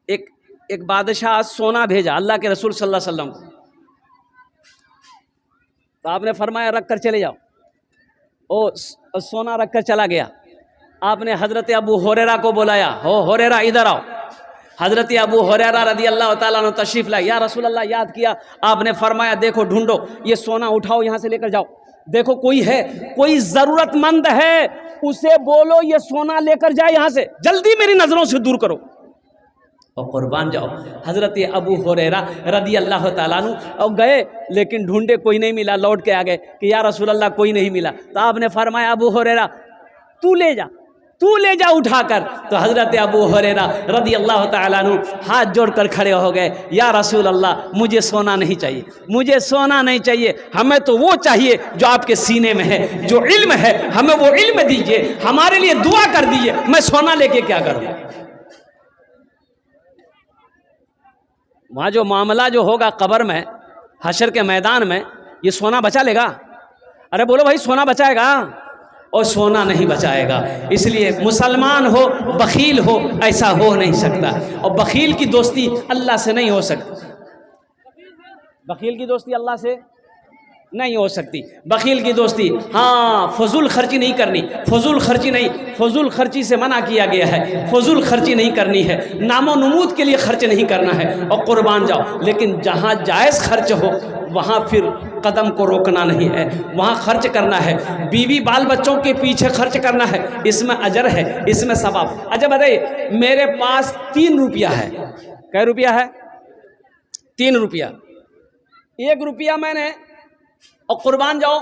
ایک بادشاہ سونا بھیجا اللہ کے رسول صلی اللہ علیہ وسلم کو، تو آپ نے فرمایا رکھ کر چلے جاؤ، او سونا رکھ کر چلا گیا۔ آپ نے حضرت ابو ہریرہ کو بلایا، ہو ہریرہ ادھر آؤ۔ حضرت ابو ہریرہ رضی اللہ تعالیٰ عنہ تشریف لائے، یا رسول اللہ یاد کیا، آپ نے فرمایا دیکھو ڈھونڈو، یہ سونا اٹھاؤ یہاں سے لے کر جاؤ، دیکھو کوئی ہے، کوئی ضرورت مند ہے، اسے بولو یہ سونا لے کر جائے یہاں سے، جلدی میری نظروں سے دور کرو، اور قربان جاؤ۔ حضرت ابو ہریرہ رضی اللہ تعالیٰ عنہ اور گئے، لیکن ڈھونڈے کوئی نہیں ملا، لوٹ کے آ گئے کہ یا رسول اللہ کوئی نہیں ملا، تو آپ نے فرمایا ابو ہریرہ تو لے جا اٹھا کر۔ تو حضرت ابو ہریرہ رضی اللہ تعالیٰ عنہ ہاتھ جوڑ کر کھڑے ہو گئے، یا رسول اللہ مجھے سونا نہیں چاہیے، مجھے سونا نہیں چاہیے، ہمیں تو وہ چاہیے جو آپ کے سینے میں ہے، جو علم ہے، ہمیں وہ علم دیجئے، ہمارے لیے دعا کر دیجئے، میں سونا لے کے کیا کروں؟ وہاں جو معاملہ جو ہوگا قبر میں، حشر کے میدان میں، یہ سونا بچا لے گا؟ ارے بولو بھائی، سونا بچائے گا؟ اور سونا نہیں بچائے گا۔ اس لیے مسلمان ہو بخیل ہو ایسا ہو نہیں سکتا، اور بخیل کی دوستی اللہ سے نہیں ہو سکتی، بخیل کی دوستی اللہ سے نہیں ہو سکتی۔ بخیل کی دوستی، ہاں فضول خرچی نہیں کرنی، فضول خرچی نہیں، فضول خرچی سے منع کیا گیا ہے، فضول خرچی نہیں کرنی ہے، نام و نمود کے لیے خرچ نہیں کرنا ہے، اور قربان جاؤ، لیکن جہاں جائز خرچ ہو وہاں پھر قدم کو روکنا نہیں ہے، وہاں خرچ کرنا ہے، بیوی بال بچوں کے پیچھے خرچ کرنا ہے، اس میں اجر ہے، اس میں ثواب۔ اچھا بتائیے، میرے پاس 3 روپیہ ہے، کیا روپیہ ہے؟ 3 روپیہ، 1 روپیہ میں نے، اور قربان جاؤ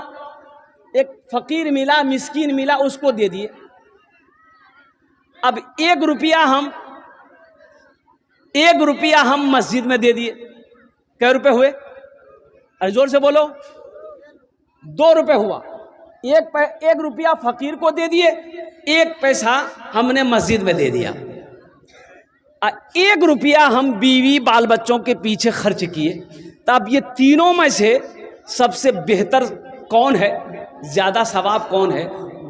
ایک فقیر ملا، مسکین ملا، اس کو دے دیے۔ اب 1 روپیہ ہم مسجد میں دے دیے، کیا روپے ہوئے؟ ارے زور سے بولو، 2 روپے ہوا۔ 1 روپیہ فقیر کو دے دیے، 1 پیسہ ہم نے مسجد میں دے دیا، 1 روپیہ ہم بیوی بال بچوں کے پیچھے خرچ کیے۔ تو اب یہ تینوں میں سے سب سے بہتر کون ہے، زیادہ ثواب کون ہے؟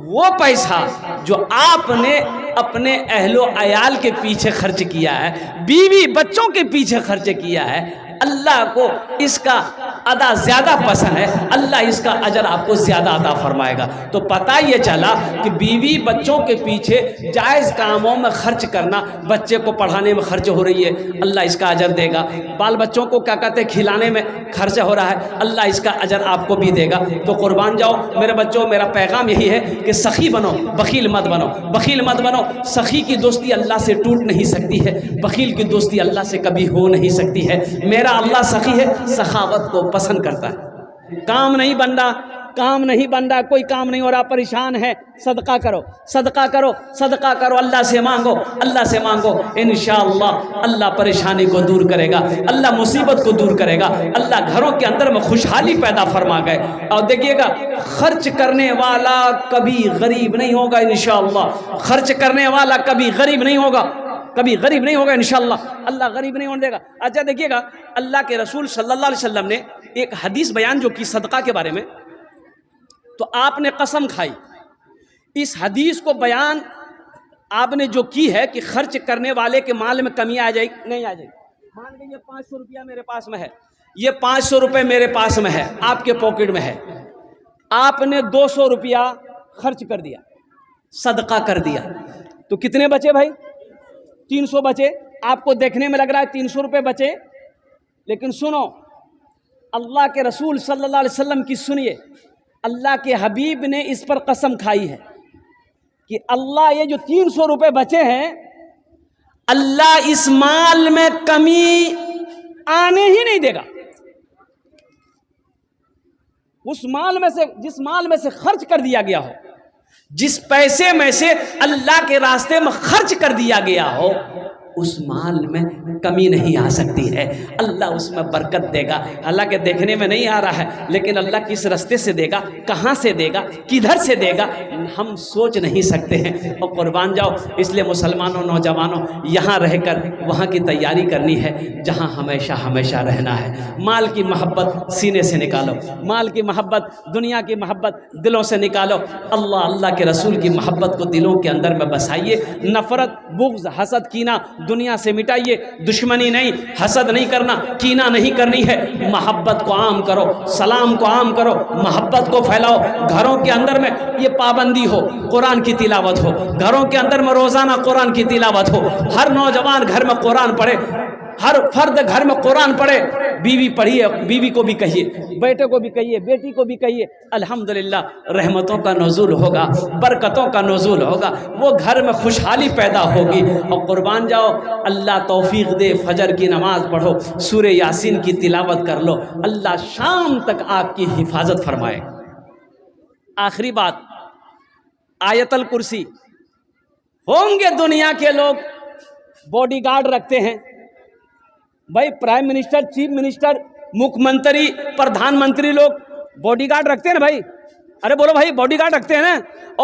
وہ پیسہ جو آپ نے اپنے اہل و عیال کے پیچھے خرچ کیا ہے، بیوی بچوں کے پیچھے خرچ کیا ہے، اللہ کو اس کا ادا زیادہ پسند ہے، اللہ اس کا اجر آپ کو زیادہ عطا فرمائے گا۔ تو پتہ یہ چلا کہ بیوی بچوں کے پیچھے جائز کاموں میں خرچ کرنا، بچے کو پڑھانے میں خرچ ہو رہی ہے، اللہ اس کا اجر دے گا، بال بچوں کو کیا کہتے ہیں کھلانے میں خرچ ہو رہا ہے، اللہ اس کا اجر آپ کو بھی دے گا۔ تو قربان جاؤ میرے بچوں، میرا پیغام یہی ہے کہ سخی بنو، بخیل مت بنو، بخیل مت بنو۔ سخی کی دوستی اللہ سے ٹوٹ نہیں سکتی ہے، بخیل کی دوستی اللہ سے کبھی ہو نہیں سکتی ہے۔ میرا اللہ سخی ہے، سخاوت کو پسند کرتا ہے۔ کام نہیں بندہ، کوئی کام نہیں ہو رہا، پریشان ہے، صدقہ کرو، صدقہ کرو، صدقہ کرو، اللہ سے مانگو، اللہ سے مانگو، انشاءاللہ اللہ پریشانی کو دور کرے گا، اللہ مصیبت کو دور کرے گا، اللہ گھروں کے اندر میں خوشحالی پیدا فرما گئے۔ اور دیکھیے گا، خرچ کرنے والا کبھی غریب نہیں ہوگا انشاءاللہ، خرچ کرنے والا کبھی غریب نہیں ہوگا، کبھی غریب نہیں ہوگا انشاءاللہ، اللہ غریب نہیں ہونے دے گا۔ اچھا دیکھیے گا، اللہ کے رسول صلی اللہ علیہ وسلم نے ایک حدیث بیان جو کی صدقہ کے بارے میں، تو آپ نے قسم کھائی، اس حدیث کو بیان آپ نے جو کی ہے کہ خرچ کرنے والے کے مال میں کمی آ جائے نہیں آ جائے۔ مان لیجیے 500 روپیہ میرے پاس میں ہے، یہ 500 روپے میرے پاس میں ہے، آپ کے پاکٹ میں ہے، آپ نے 200 روپیہ خرچ کر دیا، صدقہ کر دیا، تو کتنے بچے بھائی؟ 300 بچے۔ آپ کو دیکھنے میں لگ رہا ہے 300 روپے بچے، لیکن سنو، اللہ کے رسول صلی اللہ علیہ وسلم کی سنیے، اللہ کے حبیب نے اس پر قسم کھائی ہے کہ اللہ یہ جو 300 روپے بچے ہیں، اللہ اس مال میں کمی آنے ہی نہیں دے گا۔ اس مال میں سے، جس مال میں سے خرچ کر دیا گیا ہو، جس پیسے میں سے اللہ کے راستے میں خرچ کر دیا گیا ہو، اس مال میں کمی نہیں آ سکتی ہے، اللہ اس میں برکت دے گا۔ حالانکہ دیکھنے میں نہیں آ رہا ہے، لیکن اللہ کس راستے سے دے گا، کہاں سے دے گا، کدھر سے دے گا، ہم سوچ نہیں سکتے ہیں۔ اور قربان جاؤ، اس لیے مسلمانوں، نوجوانوں، یہاں رہ کر وہاں کی تیاری کرنی ہے جہاں ہمیشہ ہمیشہ رہنا ہے۔ مال کی محبت سینے سے نکالو، مال کی محبت، دنیا کی محبت دلوں سے نکالو، اللہ کے رسول کی محبت کو دلوں کے اندر میں بسائیے۔ نفرت، بغض، حسد، کینہ دنیا سے مٹائیے، دشمنی نہیں، حسد نہیں کرنا، کینہ نہیں کرنی ہے، محبت کو عام کرو، سلام کو عام کرو، محبت کو پھیلاؤ، گھروں کے اندر میں یہ پابندی ہو، قرآن کی تلاوت ہو، گھروں کے اندر میں روزانہ قرآن کی تلاوت ہو، ہر نوجوان گھر میں قرآن پڑھے، ہر فرد گھر میں قرآن پڑھے، بیوی پڑھیے، بیوی کو بھی کہیے، بیٹے کو بھی کہیے، بیٹی کو بھی کہیے، الحمدللہ رحمتوں کا نزول ہوگا، برکتوں کا نزول ہوگا، وہ گھر میں خوشحالی پیدا ہوگی۔ اور قربان جاؤ، اللہ توفیق دے، فجر کی نماز پڑھو، سورہ یاسین کی تلاوت کر لو، اللہ شام تک آپ کی حفاظت فرمائے۔ آخری بات، آیت الکرسی۔ ہوں گے دنیا کے لوگ باڈی گارڈ رکھتے ہیں، بھائی پرائم منسٹر، چیف منسٹر، مکھ منتری، پردھان منتری لوگ باڈی گارڈ رکھتے ہیں نا بھائی، ارے بولو بھائی، باڈی گارڈ رکھتے ہیں نا،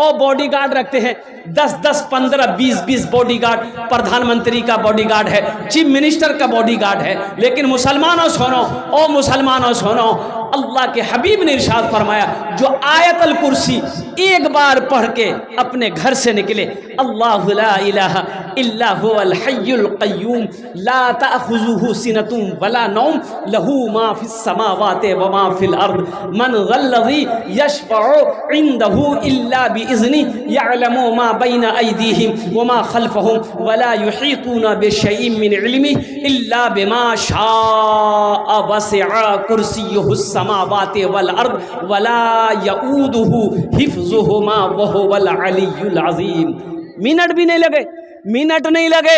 اور باڈی گارڈ رکھتے ہیں 10 15 20 باڈی گارڈ، پردھان منتری کا باڈی گارڈ ہے، چیف منسٹر کا باڈی گارڈ ہے، لیکن مسلمانوں سنو، او مسلمانوں سنو، اللہ کے حبیب نے ارشاد فرمایا، جو آیت الکرسی ایک بار پڑھ کے اپنے گھر سے نکلے، اللہ لا الہ الا هو الحی القیوم لا تأخذه سنة ولا نوم له ما في السماوات وما في الارض من ذا الذی یشفع عنده الا بإذنه يعلم ما بين ايديهم وما خلفهم ولا يحيطون بشيء من علمه الا بما شاء وسع كرسيه السماوات والارض ولا يؤوده حفظهما وهو العلی العظیم۔ منٹ بھی نہیں لگے، منٹ نہیں لگے،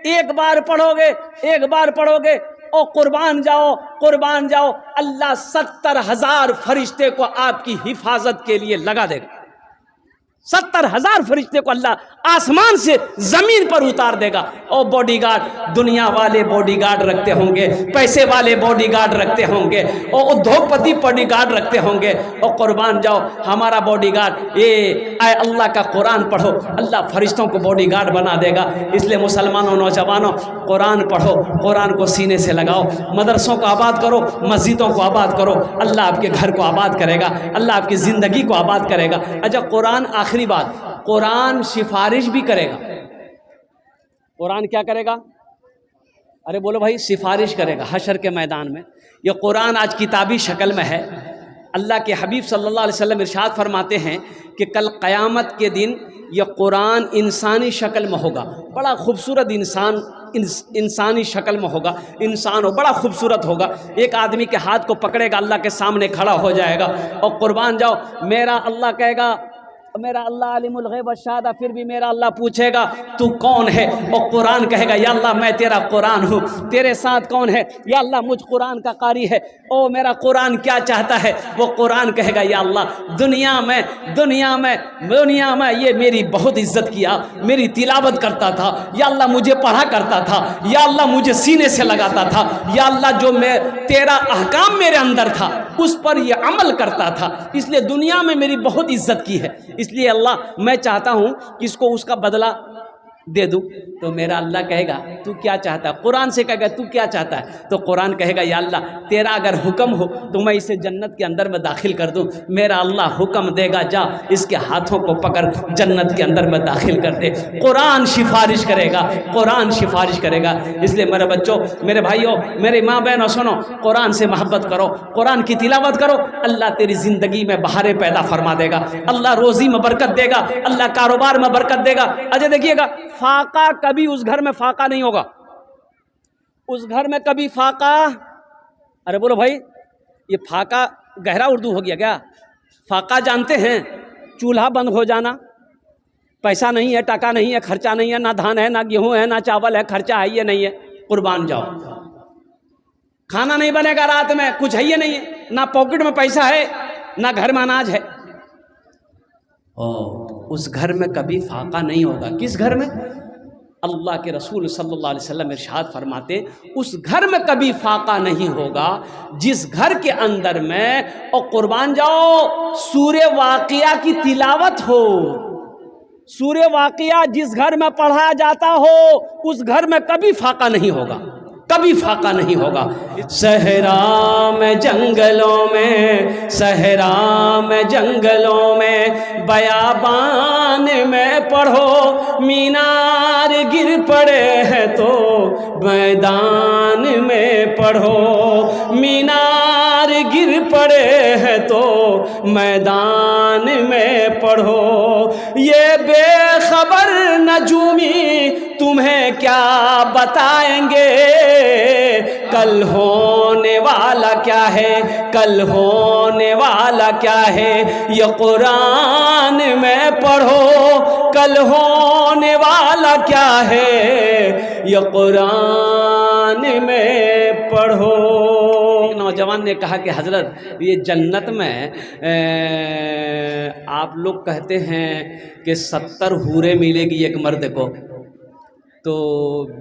ایک بار پڑھو گے، ایک بار پڑھو گے، او قربان جاؤ، قربان جاؤ، اللہ 70,000 فرشتے کو آپ کی حفاظت کے لیے لگا دے گا، 70,000 فرشتے کو اللہ آسمان سے زمین پر اتار دے گا۔ اور باڈی گارڈ، دنیا والے باڈی گارڈ رکھتے ہوں گے، پیسے والے باڈی گارڈ رکھتے ہوں گے، اور ادھوگ پتی باڈی گارڈ رکھتے ہوں گے، اور قربان جاؤ ہمارا باڈی گارڈ یہ اے اللہ کا قرآن پڑھو، اللہ فرشتوں کو باڈی گارڈ بنا دے گا۔ اس لیے مسلمانوں، نوجوانوں، قرآن پڑھو، قرآن کو سینے سے لگاؤ، مدرسوں کو آباد کرو، مسجدوں کو آباد کرو، اللہ آپ کے گھر کو آباد کرے گا، اللہ آپ کی زندگی کو آباد کرے گا۔ اچھا قرآن، آخری بات، قرآن سفارش بھی کرے گا۔ قرآن کیا کرے گا؟ ارے بولو بھائی، سفارش کرے گا حشر کے میدان میں۔ یہ قرآن آج کتابی شکل میں ہے، اللہ کے حبیب صلی اللہ علیہ وسلم ارشاد فرماتے ہیں کہ کل قیامت کے دن یہ قرآن انسانی شکل میں ہوگا، بڑا خوبصورت انسانی شکل میں ہوگا، انسان ہو، بڑا خوبصورت ہوگا، ایک آدمی کے ہاتھ کو پکڑے گا، اللہ کے سامنے کھڑا ہو جائے گا، اور قربان جاؤ میرا اللہ کہے گا، میرا اللہ عالم الغیب والشہادہ، پھر بھی میرا اللہ پوچھے گا تو کون ہے؟ اور قرآن کہے گا یا اللہ میں تیرا قرآن ہوں، تیرے ساتھ کون ہے؟ یا اللہ مجھ قرآن کا قاری ہے۔ او میرا قرآن کیا چاہتا ہے؟ وہ قرآن کہے گا یا اللہ دنیا میں یہ میری بہت عزت کیا، میری تلاوت کرتا تھا، یا اللہ مجھے پڑھا کرتا تھا، یا اللہ مجھے سینے سے لگاتا تھا، یا اللہ جو میں تیرا احکام میرے اندر تھا اس پر یہ عمل کرتا تھا، اس لیے دنیا میں میری بہت عزت کی ہے، اس لیے اللہ میں چاہتا ہوں کہ اس کو اس کا بدلہ دے دوں۔ تو میرا اللہ کہے گا تو کیا چاہتا ہے؟ قرآن سے کہے گا تو کیا چاہتا ہے؟ تو قرآن کہے گا یا اللہ تیرا اگر حکم ہو تو میں اسے جنت کے اندر میں داخل کر دوں۔ میرا اللہ حکم دے گا جا اس کے ہاتھوں کو پکڑ جنت کے اندر میں داخل کر دے۔ قرآن سفارش کرے گا، قرآن سفارش کرے گا۔ اس لیے میرے بچوں، میرے بھائیوں، میرے ماں بہنوں، سنو، قرآن سے محبت کرو، قرآن کی تلاوت کرو، اللہ تیری زندگی میں بہاریں پیدا فرما دے گا، اللہ روزی میں برکت دے گا، اللہ کاروبار میں برکت دے گا۔ اجے دیکھیے گا، فاقہ کبھی اس گھر میں فاقہ نہیں ہوگا، اس گھر میں کبھی فاقہ، ارے بولو بھائی، یہ فاقہ گہرا اردو ہو گیا کیا؟ فاقہ جانتے ہیں؟ چولہا بند ہو جانا، پیسہ نہیں ہے، ٹکا نہیں ہے، خرچہ نہیں ہے، نہ دھان ہے، نہ گیہوں ہے، نہ چاول ہے، خرچہ ہے یہ نہیں ہے، قربان جاؤ، کھانا نہیں بنے گا رات میں، کچھ ہے یہ نہیں ہے، نہ پاکٹ میں پیسہ ہے، نہ گھر میں اناج ہے، اس گھر میں کبھی فاقہ نہیں ہوگا۔ کس گھر میں؟ اللہ کے رسول صلی اللہ علیہ وسلم ارشاد فرماتے اس گھر میں کبھی فاقہ نہیں ہوگا جس گھر کے اندر میں، اور قربان جاؤ، سورہ واقعہ کی تلاوت ہو، سورہ واقعہ جس گھر میں پڑھایا جاتا ہو اس گھر میں کبھی فاقہ نہیں ہوگا۔ کبھی فاقہ نہیں ہوگا۔ صحرا میں جنگلوں میں، صحرا میں جنگلوں میں، بیابان میں پڑھو، مینار گر پڑے ہیں تو میدان میں پڑھو، مینار گر پڑے ہیں تو میدان میں پڑھو۔ یہ بے خبر نجومی تمہیں کیا بتائیں گے، کل ہونے والا کیا ہے، کل ہونے والا کیا ہے، یہ قرآن میں پڑھو، کل ہونے والا کیا ہے، یہ قرآن میں پڑھو۔ نوجوان نے کہا کہ حضرت یہ جنت میں آپ لوگ کہتے ہیں کہ 70 حوریں ملے گی ایک مرد کو، تو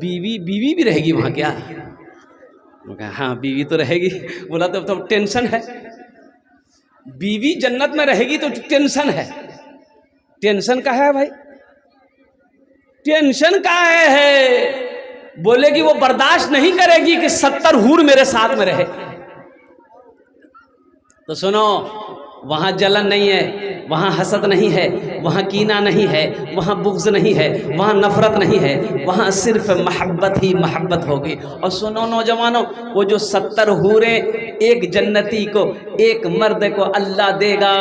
بیوی بھی رہے گی وہاں کیا؟ ہاں بیوی تو رہے گی۔ بولا تو ٹینشن ہے، بیوی جنت میں رہے گی تو ٹینشن ہے۔ ٹینشن کا ہے بھائی، ٹینشن کا ہے؟ بولے گی وہ برداشت نہیں کرے گی کہ 70 حور میرے ساتھ میں رہے۔ تو سنو، وہاں جلن نہیں ہے، وہاں حسد نہیں ہے، وہاں کینہ نہیں ہے، وہاں بغض نہیں ہے، وہاں نفرت نہیں ہے، وہاں صرف محبت ہی محبت ہوگی۔ اور سنو نوجوانوں، وہ جو 70 حوریں ایک جنتی کو، ایک مرد کو اللہ دے گا،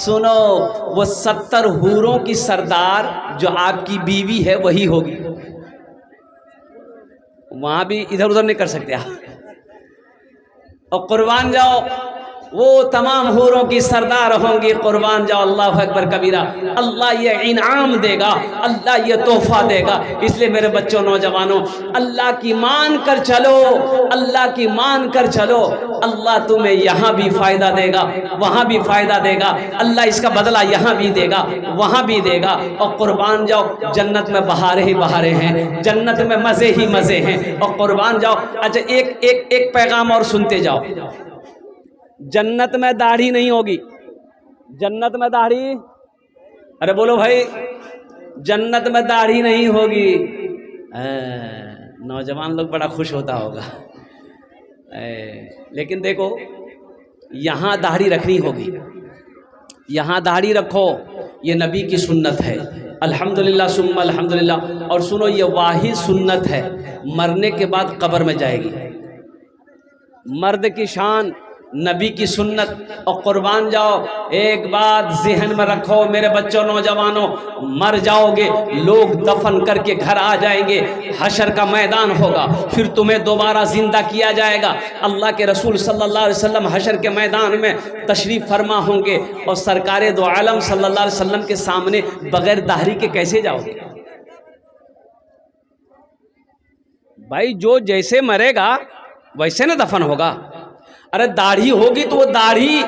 سنو وہ 70 حوروں کی سردار جو آپ کی بیوی ہے وہی ہوگی۔ وہاں بھی ادھر ادھر نہیں کر سکتے آپ۔ اور قربان جاؤ، وہ تمام حوروں کی سردار ہوں گی، قربان جاؤ، اللہ اکبر کبیرہ۔ اللہ یہ انعام دے گا، اللہ یہ تحفہ دے گا۔ اس لیے میرے بچوں، نوجوانوں، اللہ کی مان کر چلو، اللہ کی مان کر چلو، اللہ تمہیں یہاں بھی فائدہ دے گا، وہاں بھی فائدہ دے گا، اللہ اس کا بدلہ یہاں بھی دے گا، وہاں بھی دے گا۔ اور قربان جاؤ، جنت میں بہاریں ہی بہاریں ہیں، جنت میں مزے ہی مزے ہیں۔ اور قربان جاؤ، اچھا ایک پیغام اور سنتے جاؤ۔ جنت میں داڑھی نہیں ہوگی، جنت میں داڑھی، ارے بولو بھائی، جنت میں داڑھی نہیں ہوگی۔ نوجوان لوگ بڑا خوش ہوتا ہوگا، لیکن دیکھو یہاں داڑھی رکھنی ہوگی، یہاں داڑھی رکھو، یہ نبی کی سنت ہے، الحمدللہ ثم الحمدللہ۔ اور سنو، یہ واحد سنت ہے، مرنے کے بعد قبر میں جائے گی۔ مرد کی شان، نبی کی سنت۔ اور قربان جاؤ، ایک بات ذہن میں رکھو میرے بچوں، نوجوانوں، مر جاؤ گے، لوگ دفن کر کے گھر آ جائیں گے، حشر کا میدان ہوگا، پھر تمہیں دوبارہ زندہ کیا جائے گا۔ اللہ کے رسول صلی اللہ علیہ وسلم حشر کے میدان میں تشریف فرما ہوں گے، اور سرکار دو عالم صلی اللہ علیہ وسلم کے سامنے بغیر داڑھی کے کیسے جاؤ گے؟ بھائی جو جیسے مرے گا ویسے نہ دفن ہوگا۔ ارے داڑھی ہوگی تو وہ داڑھی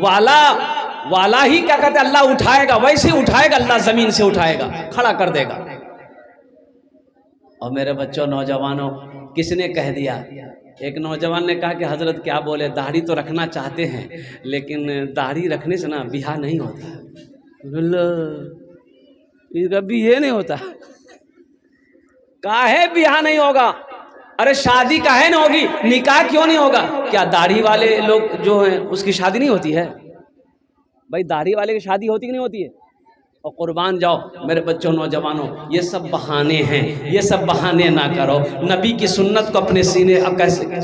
والا ہی کیا کہتے ہیں، اللہ اٹھائے گا، ویسے اٹھائے گا، اللہ زمین سے اٹھائے گا، کھڑا کر دے گا۔ اور میرے بچوں، نوجوانوں، کس نے کہہ دیا؟ ایک نوجوان نے کہا کہ حضرت کیا بولے، داڑھی تو رکھنا چاہتے ہیں لیکن داڑھی رکھنے سے نا بیاہ نہیں ہوتا۔ اس کا بیاہ نہیں ہوتا، کاہے بیاہ نہیں ہوگا؟ ارے شادی کاہے نہ ہوگی، نکاح کیوں نہیں ہوگا؟ کیا داڑھی والے لوگ جو ہیں اس کی شادی نہیں ہوتی ہے؟ بھائی داڑھی والے کی شادی ہوتی کہ نہیں ہوتی ہے؟ اور قربان جاؤ میرے بچوں، نوجوانوں، یہ سب بہانے ہیں، یہ سب بہانے نہ کرو، نبی کی سنت کو اپنے سینے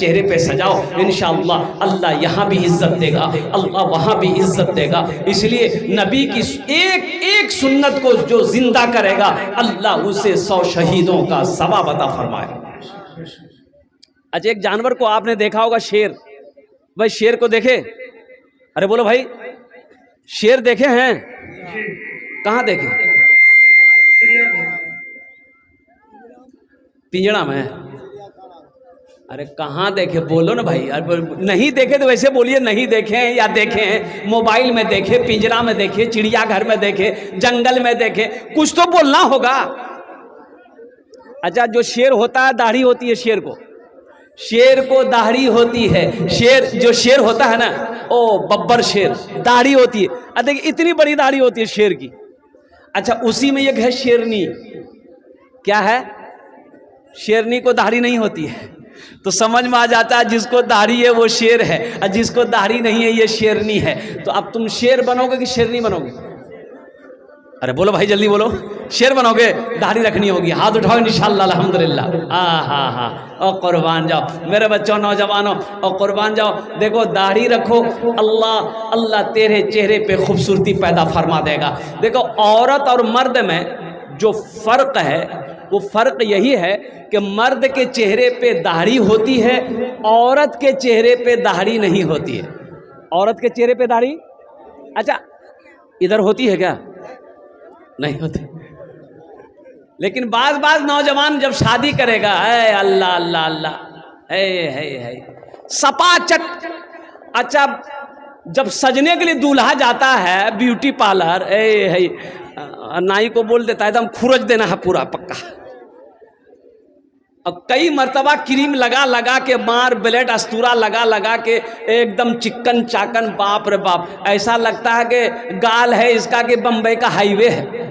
چہرے پہ سجاؤ، انشاءاللہ اللہ یہاں بھی عزت دے گا، اللہ وہاں بھی عزت دے گا۔ اس لیے نبی کی ایک سنت کو جو زندہ کرے گا، اللہ اسے 100 شہیدوں کا ثواب عطا فرمائے۔ اچھا ایک جانور کو آپ نے دیکھا ہوگا، شیر۔ بھائی شیر کو دیکھے؟ ارے بولو بھائی، شیر دیکھے ہیں؟ کہاں دیکھے؟ پنجڑا میں؟ ارے کہاں دیکھے؟ بولو نا بھائی، نہیں دیکھے تو ویسے بولیے نہیں دیکھے ہیں یا دیکھے ہیں، موبائل میں دیکھے، پنجرا میں دیکھے، چڑیا گھر میں دیکھے، جنگل میں دیکھے، کچھ تو بولنا ہوگا۔ اچھا جو شیر ہوتا ہے داڑھی ہوتی ہے شیر کو، شیر کو داڑھی ہوتی ہے، جو شیر ہوتا ہے نا، او ببر شیر، داڑھی ہوتی ہے، دیکھیں اتنی بڑی داڑھی ہوتی ہے شیر کی۔ اچھا اسی میں ایک ہے شیرنی، کیا ہے؟ شیرنی کو داڑھی نہیں ہوتی ہے، تو سمجھ میں آ جاتا ہے جس کو داڑھی ہے وہ شیر ہے اور جس کو داڑھی نہیں ہے یہ شیرنی ہے. تو اب تم شیر بنو گے کہ شیرنی بنو گے؟ ارے بولو بھائی جلدی بولو. شیر بنو گے؟ داڑھی رکھنی ہوگی. ہاتھ اٹھاؤ انشاءاللہ الحمدللہ. ہاں او قربان جاؤ میرے بچوں نوجوانوں، او قربان جاؤ. دیکھو داڑھی رکھو، اللہ تیرے چہرے پہ خوبصورتی پیدا فرما دے گا. دیکھو عورت اور مرد میں جو فرق ہے وہ فرق یہی ہے کہ مرد کے چہرے پہ داڑھی ہوتی ہے، عورت کے چہرے پہ داڑھی نہیں ہوتی ہے. عورت کے چہرے پہ داڑھی اچھا ادھر ہوتی ہے کیا؟ نہیں ہوتی. لیکن بعض نوجوان جب شادی کرے گا، اے اللہ اللہ اللہ، ہے سپا چٹ. اچھا جب سجنے کے لیے دولہا جاتا ہے بیوٹی پارلر، نائی کو بول دیتا ہے ایک دم کھرج دینا ہے پورا پکا. اور کئی مرتبہ کریم لگا کے مار بلیڈ استورا لگا کے ایک دم چکن چاکن، باپ رے باپ، ایسا لگتا ہے کہ گال ہے اس کا کہ بمبئی کا ہائی وے ہے.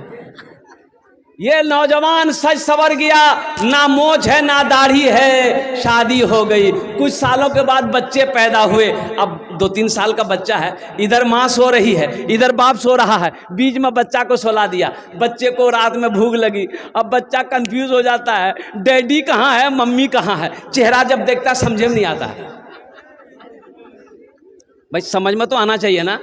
یہ نوجوان سج سور گیا، نہ موچھ ہے نہ داڑھی ہے، شادی ہو گئی. کچھ سالوں کے بعد بچے پیدا ہوئے. اب 2-3 سال کا بچہ ہے، ادھر ماں سو رہی ہے ادھر باپ سو رہا ہے، بیچ میں بچہ کو سلا دیا. بچے کو رات میں بھوک لگی، اب بچہ کنفیوز ہو جاتا ہے ڈیڈی کہاں ہے ممی کہاں ہے. چہرہ جب دیکھتا سمجھے میں نہیں آتا ہے. بھائی سمجھ میں تو آنا چاہیے نا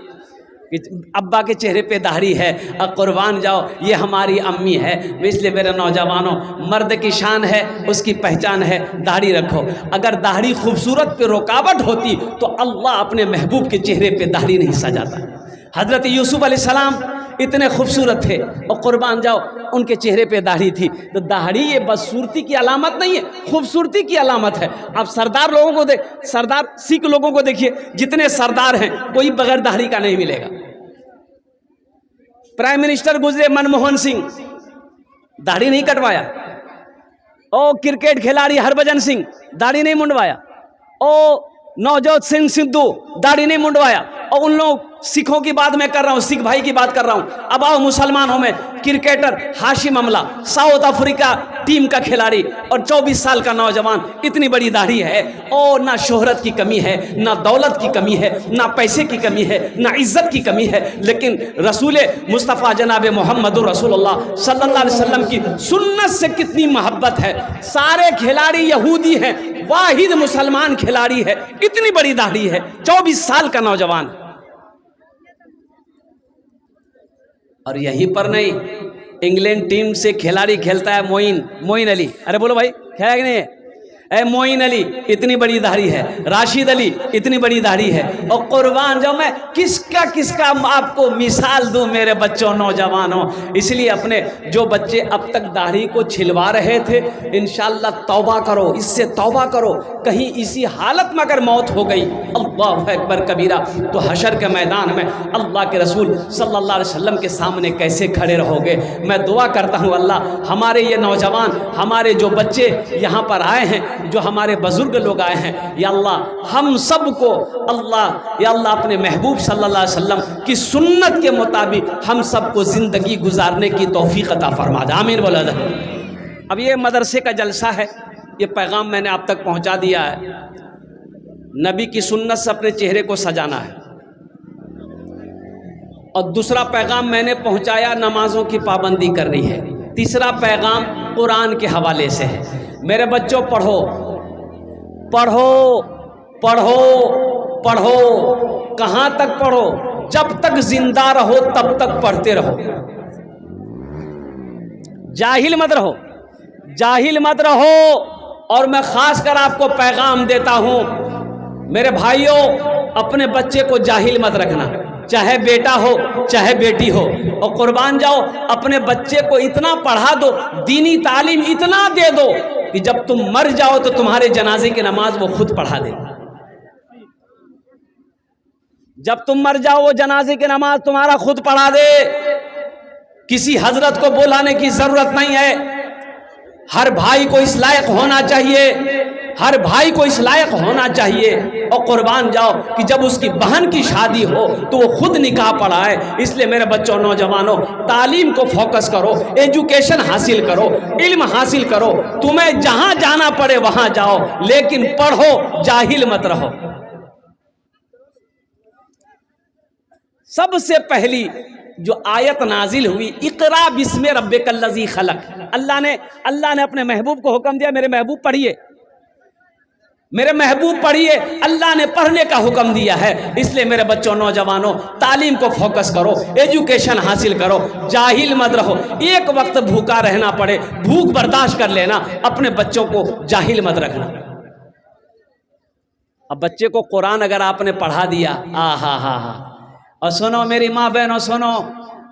کہ ابا کے چہرے پہ داڑھی ہے. اب قربان جاؤ یہ ہماری امی ہے. اس لیے میرے نوجوانوں، مرد کی شان ہے، اس کی پہچان ہے، داڑھی رکھو. اگر داڑھی خوبصورت پہ رکاوٹ ہوتی تو اللہ اپنے محبوب کے چہرے پہ داڑھی نہیں سجاتا. حضرت یوسف علیہ السلام اتنے خوبصورت تھے اور قربان جاؤ ان کے چہرے پہ داڑھی تھی. تو داڑھی یہ بدصورتی کی علامت نہیں ہے، خوبصورتی کی علامت ہے. آپ سردار لوگوں کو سردار سکھ لوگوں کو دیکھیے، جتنے سردار ہیں کوئی بغیر داڑھی کا نہیں ملے گا. پرائم منسٹر گزرے منموہن سنگھ، داڑھی نہیں کٹوایا. او کرکٹ کھلاڑی ہربھجن سنگھ، داڑھی نہیں منڈوایا. او نوجوت سنگھ سدھو، داڑھی نہیں منڈوایا. اور ان لوگ سکھوں کی بات میں کر رہا ہوں، سکھ بھائی کی بات کر رہا ہوں. اب آؤ مسلمانوں میں کرکٹر ہاشم املہ، ساؤتھ افریقہ ٹیم کا کھلاڑی اور 24 سال کا نوجوان، اتنی بڑی داڑھی ہے. اور نہ شہرت کی کمی ہے، نہ دولت کی کمی ہے، نہ پیسے کی کمی ہے، نہ عزت کی کمی ہے. لیکن رسول مصطفیٰ جناب محمد رسول اللہ صلی اللہ علیہ وسلم کی سنت سے کتنی محبت ہے. سارے کھلاڑی یہودی ہیں، واحد مسلمان کھلاڑی ہے، اتنی بڑی داڑھی ہے، 24 سال کا نوجوان. اور یہیں پر نہیں، انگلینڈ ٹیم سے کھلاڑی کھیلتا ہے معین علی. ارے بولو بھائی کھیلا کہ نہیں ہے؟ معین علی اتنی بڑی داڑھی ہے، راشد علی اتنی بڑی داڑھی ہے. اور قربان جاؤ میں کس کا آپ کو مثال دوں میرے بچوں نوجوانوں. اس لیے اپنے جو بچے اب تک داڑھی کو چھلوا رہے تھے، انشاءاللہ توبہ کرو، اس سے توبہ کرو. کہیں اسی حالت میں اگر موت ہو گئی، اللہ اکبر کبیرہ، تو حشر کے میدان میں اللہ کے رسول صلی اللہ علیہ وسلم کے سامنے کیسے کھڑے رہو گے. میں دعا کرتا ہوں اللہ ہمارے یہ نوجوان، ہمارے جو بچے یہاں پر آئے ہیں، جو ہمارے بزرگ لوگ آئے ہیں، یا اللہ ہم سب کو یا اللہ اپنے محبوب صلی اللہ علیہ وسلم کی سنت کے مطابق ہم سب کو زندگی گزارنے کی توفیق عطا فرما دے. آمین بولا جائے. اب یہ مدرسے کا جلسہ ہے، یہ پیغام میں نے آپ تک پہنچا دیا ہے. نبی کی سنت سے اپنے چہرے کو سجانا ہے. اور دوسرا پیغام میں نے پہنچایا نمازوں کی پابندی کرنی ہے. تیسرا پیغام قرآن کے حوالے سے ہے. میرے بچوں پڑھو پڑھو پڑھو پڑھو. کہاں تک پڑھو؟ جب تک زندہ رہو تب تک پڑھتے رہو. جاہل مت رہو، جاہل مت رہو. اور میں خاص کر آپ کو پیغام دیتا ہوں میرے بھائیوں، اپنے بچے کو جاہل مت رکھنا، چاہے بیٹا ہو چاہے بیٹی ہو. اور قربان جاؤ اپنے بچے کو اتنا پڑھا دو، دینی تعلیم اتنا دے دو کہ جب تم مر جاؤ تو تمہارے جنازے کی نماز وہ خود پڑھا دے. جب تم مر جاؤ وہ جنازے کی نماز تمہارا خود پڑھا دے. کسی حضرت کو بلانے کی ضرورت نہیں ہے. ہر بھائی کو اس لائق ہونا چاہیے ہر بھائی کو اس لائق ہونا چاہیے، اور قربان جاؤ کہ جب اس کی بہن کی شادی ہو تو وہ خود نکاح پڑھائے۔ اس لیے میرے بچوں، نوجوانوں، تعلیم کو فوکس کرو، ایجوکیشن حاصل کرو، علم حاصل کرو، تمہیں جہاں جانا پڑے وہاں جاؤ، لیکن پڑھو، جاہل مت رہو۔ سب سے پہلی جو آیت نازل ہوئی، اقرا بسم ربک الذی خلق، اللہ نے اپنے محبوب کو حکم دیا، میرے محبوب پڑھیے، میرے محبوب پڑھیے، اللہ نے پڑھنے کا حکم دیا ہے۔ اس لیے میرے بچوں، نوجوانوں، تعلیم کو فوکس کرو، ایجوکیشن حاصل کرو، جاہل مت رہو۔ ایک وقت بھوکا رہنا پڑے، بھوک برداشت کر لینا، اپنے بچوں کو جاہل مت رکھنا۔ اب بچے کو قرآن اگر آپ نے پڑھا دیا، اور سنو میری ماں بہنوں، سنو،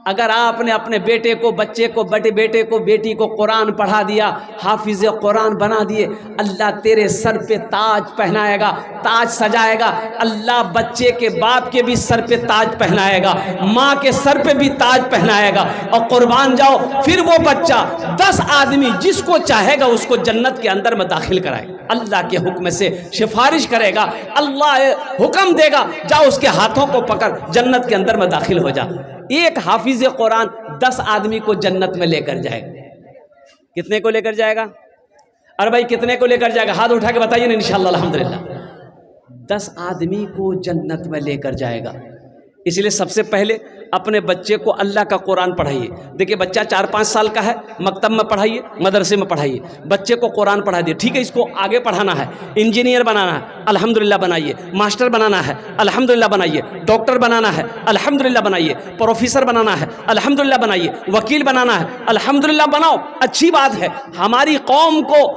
اگر آپ نے اپنے بیٹے کو، بچے کو، بیٹے کو، بیٹی کو قرآن پڑھا دیا، حافظ قرآن بنا دیے، اللہ تیرے سر پہ تاج پہنائے گا، تاج سجائے گا۔ اللہ بچے کے باپ کے بھی سر پہ تاج پہنائے گا، ماں کے سر پہ بھی تاج پہنائے گا، اور قربان جاؤ، پھر وہ بچہ 10 آدمی جس کو چاہے گا اس کو جنت کے اندر میں داخل کرائے گا، اللہ کے حکم سے سفارش کرے گا، اللہ حکم دے گا، جاؤ اس کے ہاتھوں کو پکڑ، جنت کے اندر میں داخل ہو جا۔ ایک حافظ قرآن 10 آدمی کو جنت میں لے کر جائے گا۔ کتنے کو لے کر جائے گا؟ ارے بھائی کتنے کو لے کر جائے گا؟ ہاتھ اٹھا کے بتائیے نا، انشاءاللہ الحمدللہ 10 آدمی کو جنت میں لے کر جائے گا۔ اس لیے سب سے پہلے اپنے بچے کو اللہ کا قرآن پڑھائیے۔ دیکھیے بچہ 4-5 سال کا ہے، مکتب میں پڑھائیے، مدرسے میں پڑھائیے، بچے کو قرآن پڑھا دیے، ٹھیک ہے، اس کو آگے پڑھانا ہے، انجینئر بنانا ہے، الحمدللہ بنائیے، ماسٹر بنانا ہے، الحمدللہ بنائیے، ڈاکٹر بنانا ہے، الحمدللہ بنائیے، پروفیسر بنانا ہے، الحمدللہ بنائیے، وکیل بنانا ہے، الحمدللہ بناؤ، اچھی بات ہے۔ ہماری قوم کو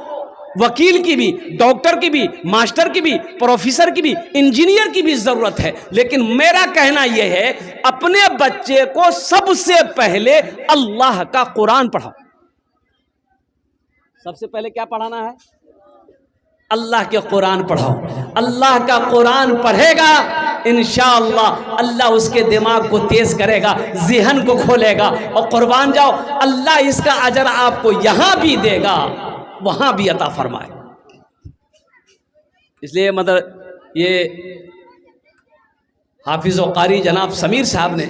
وکیل کی بھی، ڈاکٹر کی بھی، ماسٹر کی بھی، پروفیسر کی بھی، انجینئر کی بھی ضرورت ہے، لیکن میرا کہنا یہ ہے اپنے بچے کو سب سے پہلے اللہ کا قرآن پڑھاؤ۔ سب سے پہلے کیا پڑھانا ہے؟ اللہ کے قرآن پڑھاؤ۔ اللہ کا قرآن پڑھے گا انشاءاللہ اللہ اس کے دماغ کو تیز کرے گا، ذہن کو کھولے گا، اور قربان جاؤ اللہ اس کا اجر آپ کو یہاں بھی دے گا، وہاں بھی عطا فرمائے۔ اس لیے یہ حافظ و قاری جناب سمیر صاحب نے،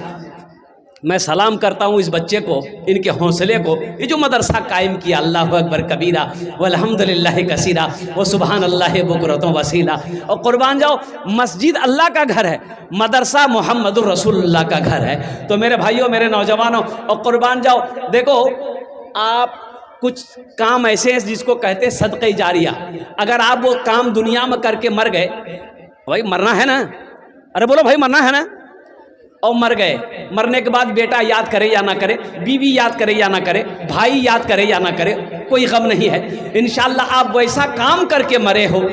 میں سلام کرتا ہوں اس بچے کو، ان کے حوصلے کو، یہ جو مدرسہ قائم کیا، اللہ اکبر کبیرہ والحمدللہ کثیرہ وسبحان اللہ بکرۃ وصیلہ۔ اور قربان جاؤ مسجد اللہ کا گھر ہے، مدرسہ محمد الرسول اللہ کا گھر ہے۔ تو میرے بھائیوں، میرے نوجوانوں، اور قربان جاؤ، دیکھو آپ کچھ کام ایسے ہیں جس کو کہتے ہیں صدقہ جاریہ، اگر آپ وہ کام دنیا میں کر کے مر گئے، بھائی مرنا ہے نا، ارے بولو بھائی مرنا ہے نا، اور مر گئے، مرنے کے بعد بیٹا یاد کرے یا نہ کرے، بیوی یاد کرے یا نہ کرے، بھائی یاد کرے یا نہ کرے، کوئی غم نہیں ہے۔ انشاءاللہ آپ ویسا کام کر کے مرے ہو،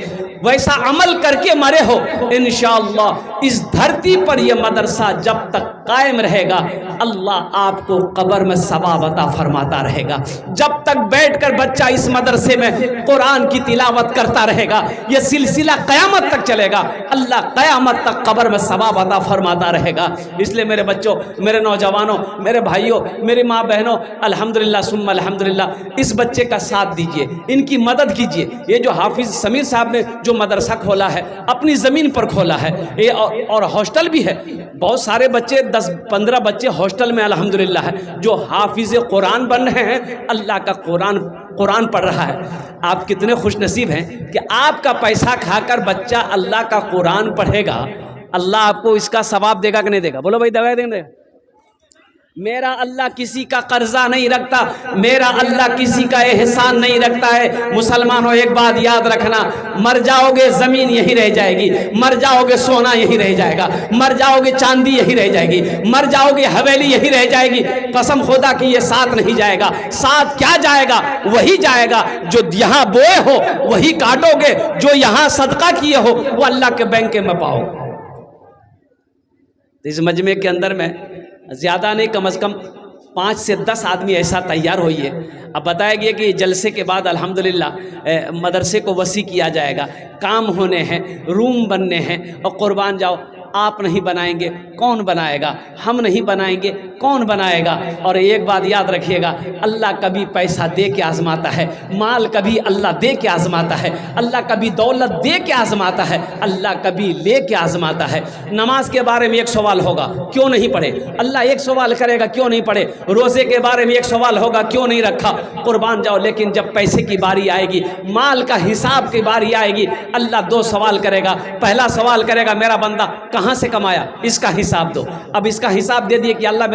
ویسا عمل کر کے مرے ہو، انشاءاللہ اس دھرتی پر یہ مدرسہ جب تک قائم رہے گا اللہ آپ کو قبر میں ثواب عطا فرماتا رہے گا۔ جب تک بیٹھ کر بچہ اس مدرسے میں قرآن کی تلاوت کرتا رہے گا، یہ سلسلہ قیامت تک چلے گا، اللہ قیامت تک قبر میں ثواب عطا فرماتا رہے گا۔ اس لیے میرے بچوں، میرے نوجوانوں، میرے بھائیوں، میری ماں بہنوں، الحمدللہ ثم الحمدللہ اس بچے کا ساتھ دیجئے، ان کی مدد کیجئے۔ یہ جو حافظ سمیر صاحب نے جو مدرسہ کھولا ہے اپنی زمین پر کھولا ہے، اور ہاسٹل بھی ہے، بہت سارے بچے 10-15 بچے ہاسٹل میں الحمدللہ ہے جو حافظ قرآن بن رہے ہیں، اللہ کا قرآن پڑھ رہا ہے۔ آپ کتنے خوش نصیب ہیں کہ آپ کا پیسہ کھا کر بچہ اللہ کا قرآن پڑھے گا، اللہ آپ کو اس کا ثواب دے گا کہ نہیں دے گا؟ بولو بھائی دے گا۔ میرا اللہ کسی کا قرضہ نہیں رکھتا، میرا اللہ کسی کا احسان نہیں رکھتا ہے۔ مسلمانوں ایک بات یاد رکھنا، مر جاؤ گے زمین یہی رہ جائے گی، مر جاؤ گے سونا یہی رہ جائے گا، مر جاؤ گے چاندی یہی رہ جائے گی، مر جاؤ گے حویلی یہی رہ جائے گی، قسم خدا کی یہ ساتھ نہیں جائے گا۔ ساتھ کیا جائے گا؟ وہی جائے گا جو یہاں بوئے ہو وہی کاٹو گے، جو یہاں صدقہ کیے ہو وہ اللہ کے بینک میں پاؤ گے۔ اس مجمع کے اندر میں زیادہ نہیں، کم از کم 5 سے 10 آدمی ایسا تیار ہوئیے۔ اب بتایا گیا کہ جلسے کے بعد الحمدللہ مدرسے کو وسیع کیا جائے گا، کام ہونے ہیں، روم بننے ہیں، اور قربان جاؤ آپ نہیں بنائیں گے کون بنائے گا؟ ہم نہیں بنائیں گے کون بنائے گا؟ اور ایک بات یاد رکھیے گا، اللہ کبھی پیسہ دے کے آزماتا ہے، مال کبھی اللہ دے کے آزماتا ہے، اللہ کبھی دولت دے کے آزماتا ہے، اللہ کبھی لے کے آزماتا ہے۔ نماز کے بارے میں ایک سوال ہوگا، کیوں نہیں پڑھے؟ اللہ ایک سوال کرے گا، کیوں نہیں پڑھے؟ روزے کے بارے میں ایک سوال ہوگا، کیوں نہیں رکھا؟ قربان جاؤ، لیکن جب پیسے کی باری آئے گی، مال کا حساب کی باری آئے گی، اللہ دو سوال کرے گا۔ پہلا سوال کرے گا، میرا بندہ کہاں سے کمایا؟ اس کا حساب دو۔ اب اس کا حساب دے دیے کہ اللہ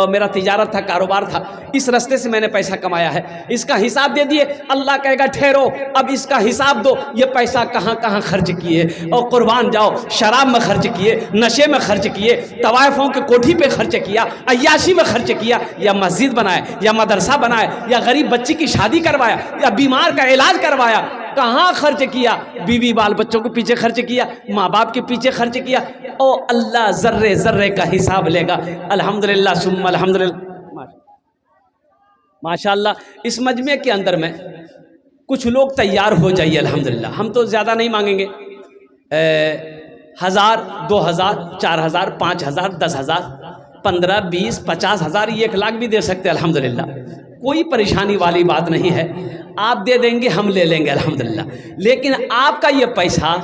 میرا تجارت تھا، کاروبار تھا، اس راستے سے میں نے پیسہ کمایا ہے، اس کا حساب دے دیے۔ اللہ کہے گا ٹھہرو، اب اس کا حساب دو، یہ پیسہ کہاں کہاں خرچ کیے؟ اور قربان جاؤ، شراب میں خرچ کیے، نشے میں خرچ کیے، طوائفوں کے کوٹھی پہ خرچ کیا، عیاشی میں خرچ کیا، یا مسجد بنائے، یا مدرسہ بنائے، یا غریب بچی کی شادی کروایا، یا بیمار کا علاج کروایا، کہاں خرچ کیا؟ بیوی بال بچوں کے پیچھے خرچ کیا، ماں باپ کے پیچھے خرچ کیا۔ او اللہ ذرے ذرے کا حساب لے گا۔ الحمدللہ ثم الحمدللہ۔ ماشاءاللہ، اس مجمع کے اندر میں کچھ لوگ تیار ہو جائیے۔ الحمدللہ، ہم تو زیادہ نہیں مانگیں گے، 1000 2000 4000 5000 10000 15 20 50,000 1 لاکھ بھی دے سکتے ہیں۔ الحمدللہ، کوئی پریشانی والی بات نہیں ہے، آپ دے دیں گے ہم لے لیں گے الحمدللہ۔ لیکن آپ کا یہ پیسہ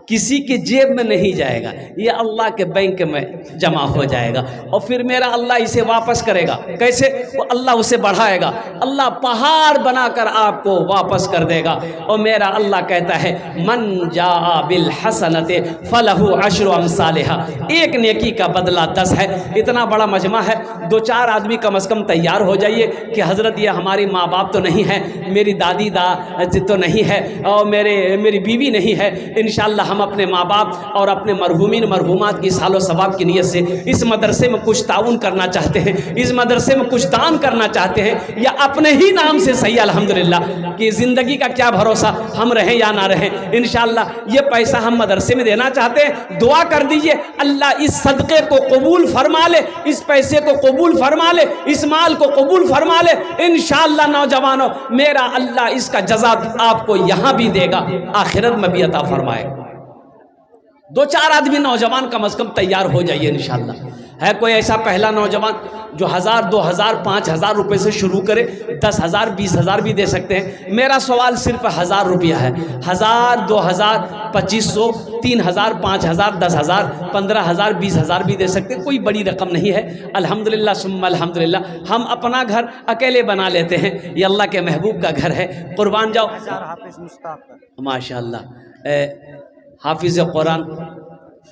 کسی کی جیب میں نہیں جائے گا، یہ اللہ کے بینک میں جمع ہو جائے گا، اور پھر میرا اللہ اسے واپس کرے گا۔ کیسے؟ وہ اللہ اسے بڑھائے گا، اللہ پہاڑ بنا کر آپ کو واپس کر دے گا۔ اور میرا اللہ کہتا ہے من جاء بالحسنۃ فلہ عشر امثالھا، ایک نیکی کا بدلہ 10 ہے۔ اتنا بڑا مجمع ہے، 2-4 آدمی کم از کم تیار ہو جائیے کہ حضرت یہ ہماری ماں باپ تو نہیں ہے، میری دادی تو نہیں ہے، اور میری بیوی نہیں ہے، انشاءاللہ ہم اپنے ماں باپ اور اپنے مرحومین مرحومات کی سال و ثواب کی نیت سے اس مدرسے میں کچھ تعاون کرنا چاہتے ہیں، اس مدرسے میں کچھ دان کرنا چاہتے ہیں، یا اپنے ہی نام سے صحیح الحمدللہ، کہ زندگی کا کیا بھروسہ، ہم رہیں یا نہ رہیں، انشاءاللہ یہ پیسہ ہم مدرسے میں دینا چاہتے ہیں۔ دعا کر دیجئے اللہ اس صدقے کو قبول فرما لے، اس پیسے کو قبول فرما لے، اس مال کو قبول فرما لے۔ انشاءاللہ نوجوانوں، میرا اللہ اس کا جزا آپ کو یہاں بھی دے گا، آخرت میں بھی عطا فرمائے گا۔ 2-4 آدمی نوجوان کم از کم تیار ہو جائیے انشاءاللہ۔ ہے کوئی ایسا پہلا نوجوان جو 1000 2000 5000 روپے سے شروع کرے؟ 10,000 20,000 بھی دے سکتے ہیں۔ میرا سوال صرف 1000 روپیہ ہے، 1000 2000 2500 3000 5000 10000 15000 20000 بھی دے سکتے ہیں، کوئی بڑی رقم نہیں ہے۔ الحمدللہ ثم الحمدللہ، ہم اپنا گھر اکیلے بنا لیتے ہیں، یہ اللہ کے محبوب کا گھر ہے۔ قربان جاؤ، ماشاءاللہ، حافظ قرآن،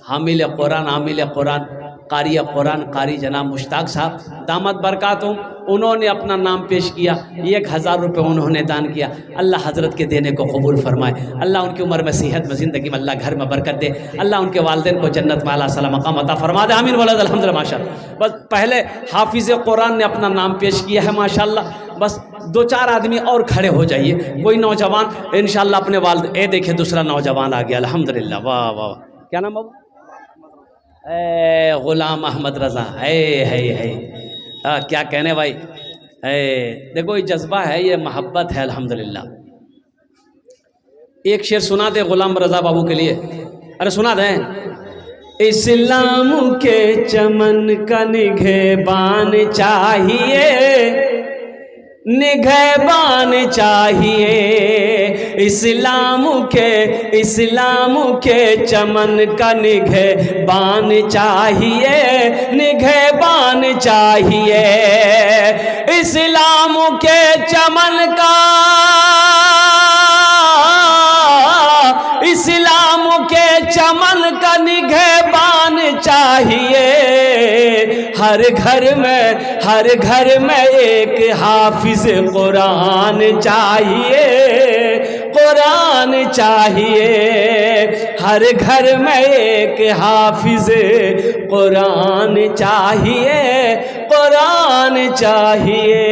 حامل قرآن، عامل قرآن، قاری قرآن، قاری جناب مشتاق صاحب دامت برکاتہم، انہوں نے اپنا نام پیش کیا، 1000 روپے انہوں نے دان کیا۔ اللہ حضرت کے دینے کو قبول فرمائے، اللہ ان کی عمر میں صحت میں زندگی میں اللہ گھر میں برکت دے، اللہ ان کے والدین کو جنت میں اعلیٰ صلاح مقام عطا فرما دے، آمین ولد الحمدللہ۔ ماشاءاللہ، بس پہلے حافظ قرآن نے اپنا نام پیش کیا ہے ماشاءاللہ، بس 2-4 آدمی اور کھڑے ہو جائیے، کوئی نوجوان انشاءاللہ اپنے والد، اے دیکھیں دوسرا نوجوان آ گیا، الحمدللہ، واہ واہ، کیا نام بابا؟ اے غلام احمد رضا، کیا کہنے بھائی، دیکھو یہ جذبہ ہے، یہ محبت ہے الحمدللہ۔ ایک شعر سنا دے غلام رضا بابو کے لیے، ارے سنا دیں۔ اسلام کے چمن کا نگہبان چاہیے، نگہبان چاہیے، اسلام کے چمن کا نگہبان چاہیے، نگہبان چاہیے، اسلام کے چمن کا، اسلام کے چمن کا نگہبان چاہیے، ہر گھر میں ایک حافظ قرآن چاہیے، قرآن چاہیے، ہر گھر میں ایک حافظ قرآن چاہیے، قرآن چاہیے۔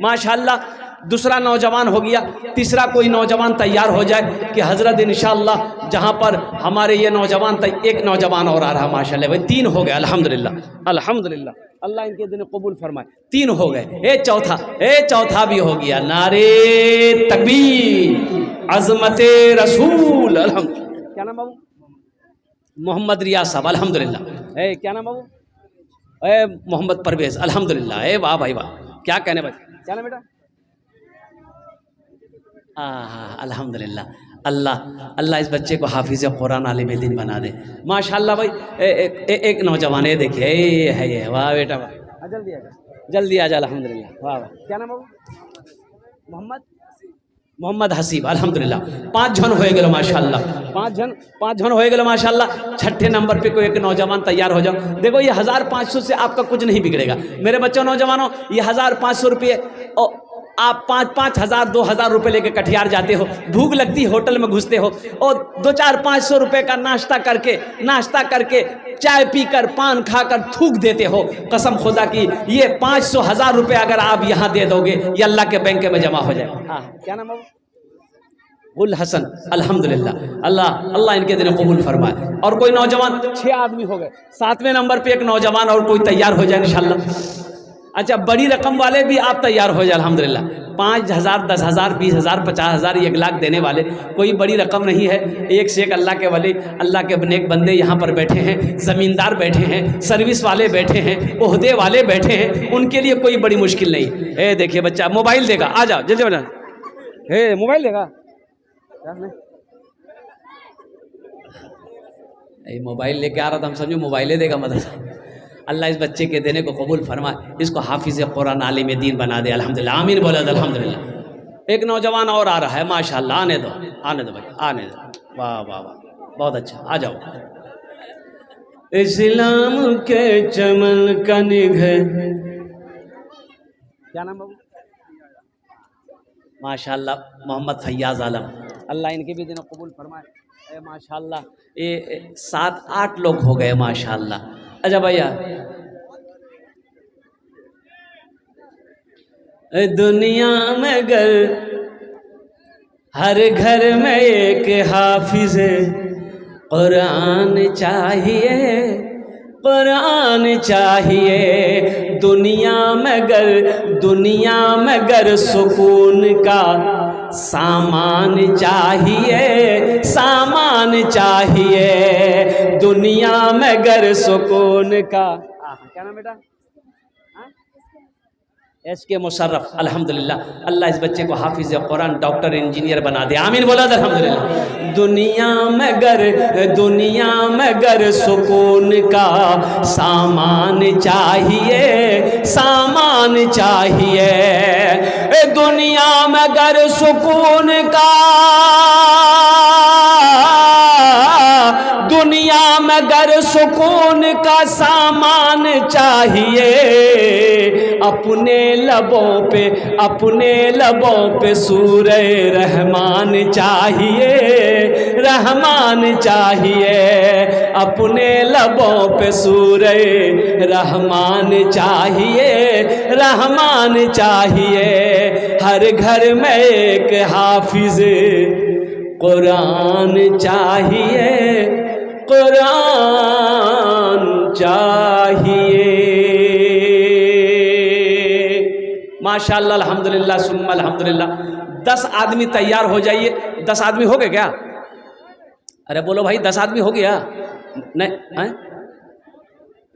ماشاءاللہ، دوسرا نوجوان ہو گیا، تیسرا کوئی نوجوان تیار ہو جائے کہ حضرت انشاءاللہ جہاں پر ہمارے یہ نوجوان، ایک نوجوان اور آ رہا ماشاءاللہ، بھائی 3 ہو گئے الحمدللہ، الحمدللہ، اللہ ان کے دن قبول فرمائے، 3 ہو گئے، چوتھا بھی ہو گیا، نعرے تکبیر، عظمت رسول، الحمدللہ۔ کیا نام بابو؟ محمد ریاض صاحب الحمدللہ. کیا نام بابو؟ محمد پرویز الحمدللہ. واہ بھائی واہ, کیا کہنے بھائی, کیا نام بیٹا؟ الحمدللہ. اللہ اس بچے کو حافظ قرآن عالم دین بنا دے ماشاءاللہ. بھائی ایک نوجوان ہے دیکھیے, ہے یہ, واہ بیٹا واہ, جلدی آ جا الحمدللہ. واہ واہ, کیا نام بابو؟ محمد حسیب الحمدللہ. 5 جن ہوئے گلو ماشاءاللہ, 5 جن ہوئے گلو ماشاءاللہ. چھٹے نمبر پہ کوئی ایک نوجوان تیار ہو جاؤ. دیکھو یہ 1500 سے آپ کا کچھ نہیں بگڑے گا میرے بچوں نوجوانوں. یہ 1500 روپئے آپ 5,000 2,000 روپے لے کے کٹھیار جاتے ہو, بھوک لگتی ہوٹل میں گھستے ہو اور 200-400-500 روپے کا ناشتہ کر کے چائے پی کر پان کھا کر تھوک دیتے ہو. قسم خدا کی یہ 500-1000 روپے اگر آپ یہاں دے دو گے یہ اللہ کے بینک میں جمع ہو جائے. کیا نام ہے؟ گل حسن الحمدللہ. اللہ ان کے دن قبول فرمائے. اور کوئی نوجوان, 6 آدمی ہو گئے, 7ویں نمبر پہ ایک نوجوان اور کوئی تیار ہو جائے انشاءاللہ. اچھا بڑی رقم والے بھی آپ تیار ہو جائے الحمدللہ. 5,000 10,000 20,000 50,000 1 لاکھ دینے والے کوئی بڑی رقم نہیں ہے. ایک سے ایک اللہ کے ولی, اللہ کے نیک بندے یہاں پر بیٹھے ہیں, زمیندار بیٹھے ہیں, سروس والے بیٹھے ہیں, عہدے والے بیٹھے ہیں, ان کے لیے کوئی بڑی مشکل نہیں. دیکھیے بچہ موبائل دے گا, آ جاؤ جلدی بنا. موبائل دے گا, موبائل لے کے آ رہا تھا, ہم سمجھو موبائلے دے گا مدرسہ. اللہ اس بچے کے دینے کو قبول فرمائے, اس کو حافظ قرآن عالم دین بنا دے الحمدللہ. آمین بولے الحمدللہ. ایک نوجوان اور آ رہا ہے ماشاءاللہ, آنے دو بھائی, آنے دو. واہ واہ واہ, بہت اچھا, آ جاؤ. اسلام کے چمن کا نگہر, کیا نام ہے ماشاءاللہ؟ محمد فیاض عالم. اللہ ان کے بھی دن قبول فرمائے ماشاءاللہ. یہ 7-8 لوگ ہو گئے ماشاءاللہ. اچھا بھیا, دنیا میں گر ہر گھر میں ایک حافظ قرآن چاہیے, قرآن چاہیے. دنیا میں گر سکون کا سامان چاہیے, سامان چاہیے. دنیا میں گر سکون کا, کیا نام بیٹا؟ ایس کے مشرف الحمدللہ. اللہ اس بچے کو حافظ قرآن ڈاکٹر انجینئر بنا دے. آمین بولا الحمدللہ. دنیا میں گر سکون کا سامان چاہیے, سامان چاہیے. دنیا میں گر سکون کا, دنیا میں گر سکون کا سامان چاہیے. اپنے لبوں پہ سورہ رحمان چاہیے, رحمان چاہیے. اپنے لبوں پہ سورہ رحمان چاہیے, رحمان چاہیے. ہر گھر میں ایک حافظ قرآن چاہیے, قرآن چاہیے. ماشاءاللہ الحمدللہ ثم الحمدللہ. 10 آدمی تیار ہو جائیے. 10 آدمی ہو گئے کیا؟ ارے بولو بھائی, 10 آدمی ہو گیا؟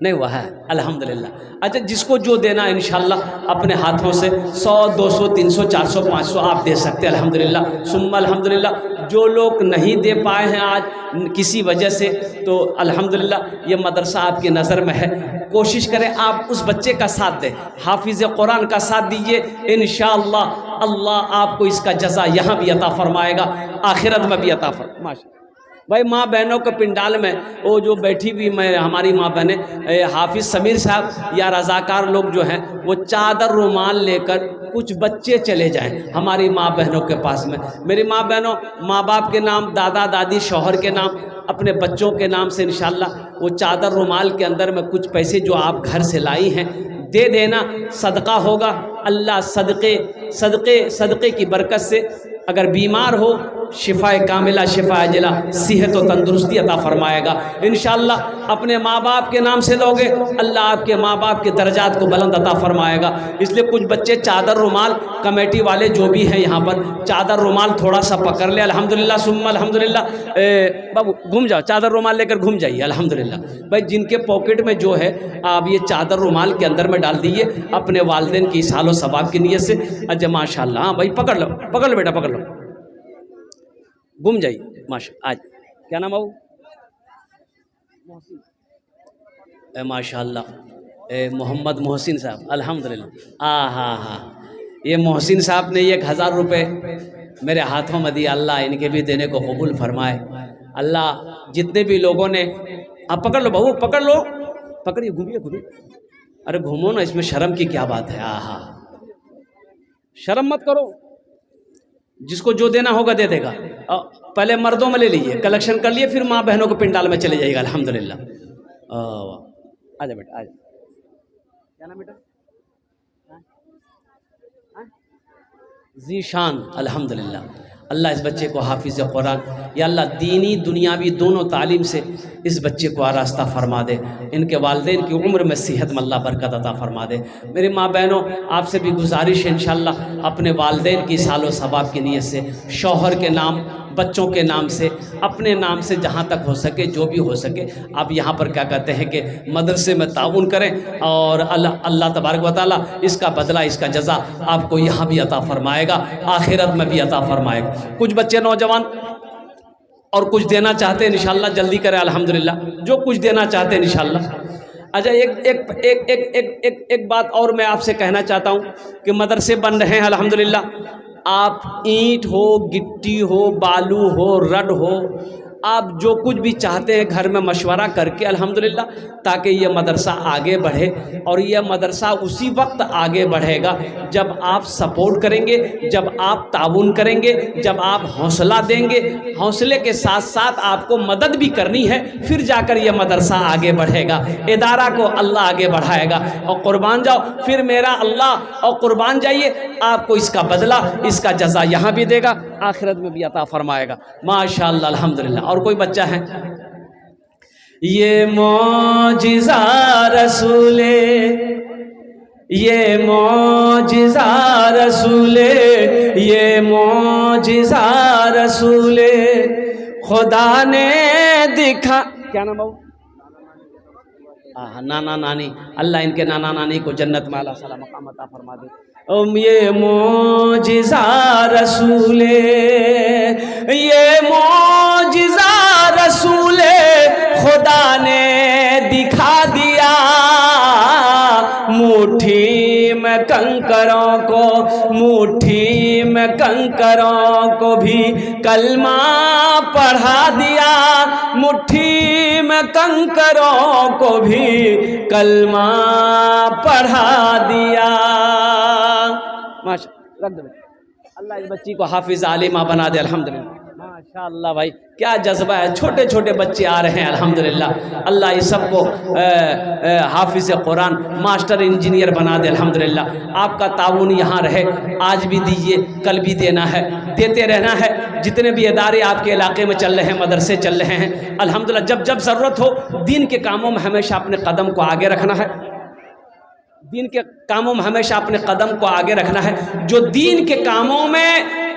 نہیں ہوا ہے الحمدللہ. اچھا جس کو جو دینا انشاءاللہ اپنے ہاتھوں سے 100 200 300 400 500 آپ دے سکتے ہیں الحمدللہ ثم الحمدللہ. جو لوگ نہیں دے پائے ہیں آج کسی وجہ سے تو الحمدللہ یہ مدرسہ آپ کی نظر میں ہے. کوشش کریں آپ اس بچے کا ساتھ دیں, حافظ قرآن کا ساتھ دیجیے. انشاءاللہ اللہ آپ کو اس کا جزا یہاں بھی عطا فرمائے گا, آخرت میں بھی عطا فرمائے. ماشاءاللہ بھائی ماں بہنوں کے پنڈال میں وہ جو بیٹھی ہوئی میں ہماری ماں بہنیں, حافظ سمیر صاحب یا رضاکار لوگ جو ہیں وہ چادر رومال لے کر کچھ بچے چلے جائیں ہماری ماں بہنوں کے پاس میں. میری ماں بہنوں, ماں باپ کے نام, دادا دادی, شوہر کے نام, اپنے بچوں کے نام سے انشاءاللہ وہ چادر رومال کے اندر میں کچھ پیسے جو آپ گھر سے لائی ہیں دے دینا, صدقہ ہوگا. اللہ صدقے کی برکت سے اگر بیمار ہو شفا کاملہ شفا عاجلہ صحت و تندرستی عطا فرمائے گا انشاءاللہ۔ اپنے ماں باپ کے نام سے دو گے، اللہ آپ کے ماں باپ کے درجات کو بلند عطا فرمائے گا۔ اس لیے کچھ بچے چادر رومال، کمیٹی والے جو بھی ہیں یہاں پر، چادر رومال تھوڑا سا پکڑ لے الحمدللہ ثم الحمدللہ۔ بابو گھوم جاؤ، چادر رومال لے کر گھوم جائیے الحمدللہ۔ بھائی جن کے پاکٹ میں جو ہے آپ یہ چادر رومال کے اندر میں ڈال دیجیے اپنے والدین کی اصحال و ثواب کی نیت سے۔ اچھا ماشاء اللہ، ہاں بھائی پکڑ لو بیٹا پکڑ لو، گھوم جائیے ماشاء۔ آج کیا نام ہے ماشاء اللہ محمد محسن صاحب الحمدللہ۔ ہاں یہ محسن صاحب نے 1000 روپے میرے ہاتھوں میں دیا، اللہ ان کے بھی دینے کو قبول فرمائے۔ اللہ جتنے بھی لوگوں نے، آپ پکڑ لو بہو پکڑ لو، پکڑیے گھومیے، ارے گھومو نا، اس میں شرم کی کیا بات ہے؟ شرم مت کرو، جس کو جو دینا ہوگا دے دے گا۔ پہلے مردوں میں لے لیجیے، کلیکشن کر لیے، پھر ماں بہنوں کو پنڈال میں چلے جائے گا الحمدللہ۔ آجا بیٹا آجا، کیا نام بیٹا؟ ذیشان الحمدللہ۔ اللہ اس بچے کو حافظ قرآن، یا اللہ دینی دنیاوی دونوں تعلیم سے اس بچے کو آراستہ فرما دے، ان کے والدین کی عمر میں صحت میں اللہ برکت عطا فرما دے۔ میری ماں بہنوں آپ سے بھی گزارش ہے انشاءاللہ اپنے والدین کی اصحال و ثواب کی نیت سے، شوہر کے نام، بچوں کے نام سے، اپنے نام سے جہاں تک ہو سکے، جو بھی ہو سکے آپ یہاں پر کیا کہتے ہیں کہ مدرسے میں تعاون کریں، اور اللہ تبارک و تعالیٰ اس کا بدلہ، اس کا جزا آپ کو یہاں بھی عطا فرمائے گا، آخرت میں بھی عطا فرمائے گا۔ کچھ بچے نوجوان اور کچھ دینا چاہتے ہیں انشاءاللہ جلدی کریں الحمدللہ، جو کچھ دینا چاہتے ہیں انشاءاللہ۔ اچھا ایک بات اور میں آپ سے کہنا چاہتا ہوں کہ مدرسے بن رہے ہیں الحمدللہ، آپ اینٹ ہو، گٹی ہو، بالو ہو، رڈ ہو، آپ جو کچھ بھی چاہتے ہیں گھر میں مشورہ کر کے الحمدللہ، تاکہ یہ مدرسہ آگے بڑھے، اور یہ مدرسہ اسی وقت آگے بڑھے گا جب آپ سپورٹ کریں گے، جب آپ تعاون کریں گے، جب آپ حوصلہ دیں گے، حوصلے کے ساتھ ساتھ آپ کو مدد بھی کرنی ہے، پھر جا کر یہ مدرسہ آگے بڑھے گا، ادارہ کو اللہ آگے بڑھائے گا۔ اور قربان جاؤ پھر میرا اللہ، اور قربان جائیے آپ کو اس کا بدلہ، اس کا جزا یہاں بھی دے گا، آخرت میں بھی عطا فرمائے گا ماشاءاللہ الحمدللہ۔ اور کوئی بچہ ہے؟ یہ معجزہ رسول، یہ معجزہ رسول، یہ معجزہ رسول خدا نے دکھا۔ کیا نام ہے؟ نانا نانی، اللہ ان کے نانا نانی کو جنت میں اعلیٰ صلاح مقام عطا فرما دے۔ یہ معجزہ رسول، یہ معجزہ رسول خدا نے دکھا دیا، مٹھی میں کنکروں کو، مٹھی میں کنکروں کو بھی کلمہ پڑھا دیا، مٹھی میں کنکروں کو بھی کلمہ پڑھا دیا۔ ماشاء رکھ دو، اللہ اس بچی کو حافظ عالمہ بنا دے الحمدللہ۔ ماشاءاللہ بھائی کیا جذبہ ہے، چھوٹے چھوٹے بچے آ رہے ہیں الحمدللہ، اللہ اس سب کو حافظ قرآن، ماسٹر انجینئر بنا دے الحمدللہ۔ آپ کا تعاون یہاں رہے، آج بھی دیجیے، کل بھی دینا ہے، دیتے رہنا ہے۔ جتنے بھی ادارے آپ کے علاقے میں چل رہے ہیں، مدرسے چل رہے ہیں الحمدللہ، جب جب ضرورت ہو دین کے کاموں میں ہمیشہ اپنے قدم کو آگے رکھنا ہے، دین کے کاموں میں ہمیشہ اپنے قدم کو آگے رکھنا ہے۔ جو دین کے کاموں میں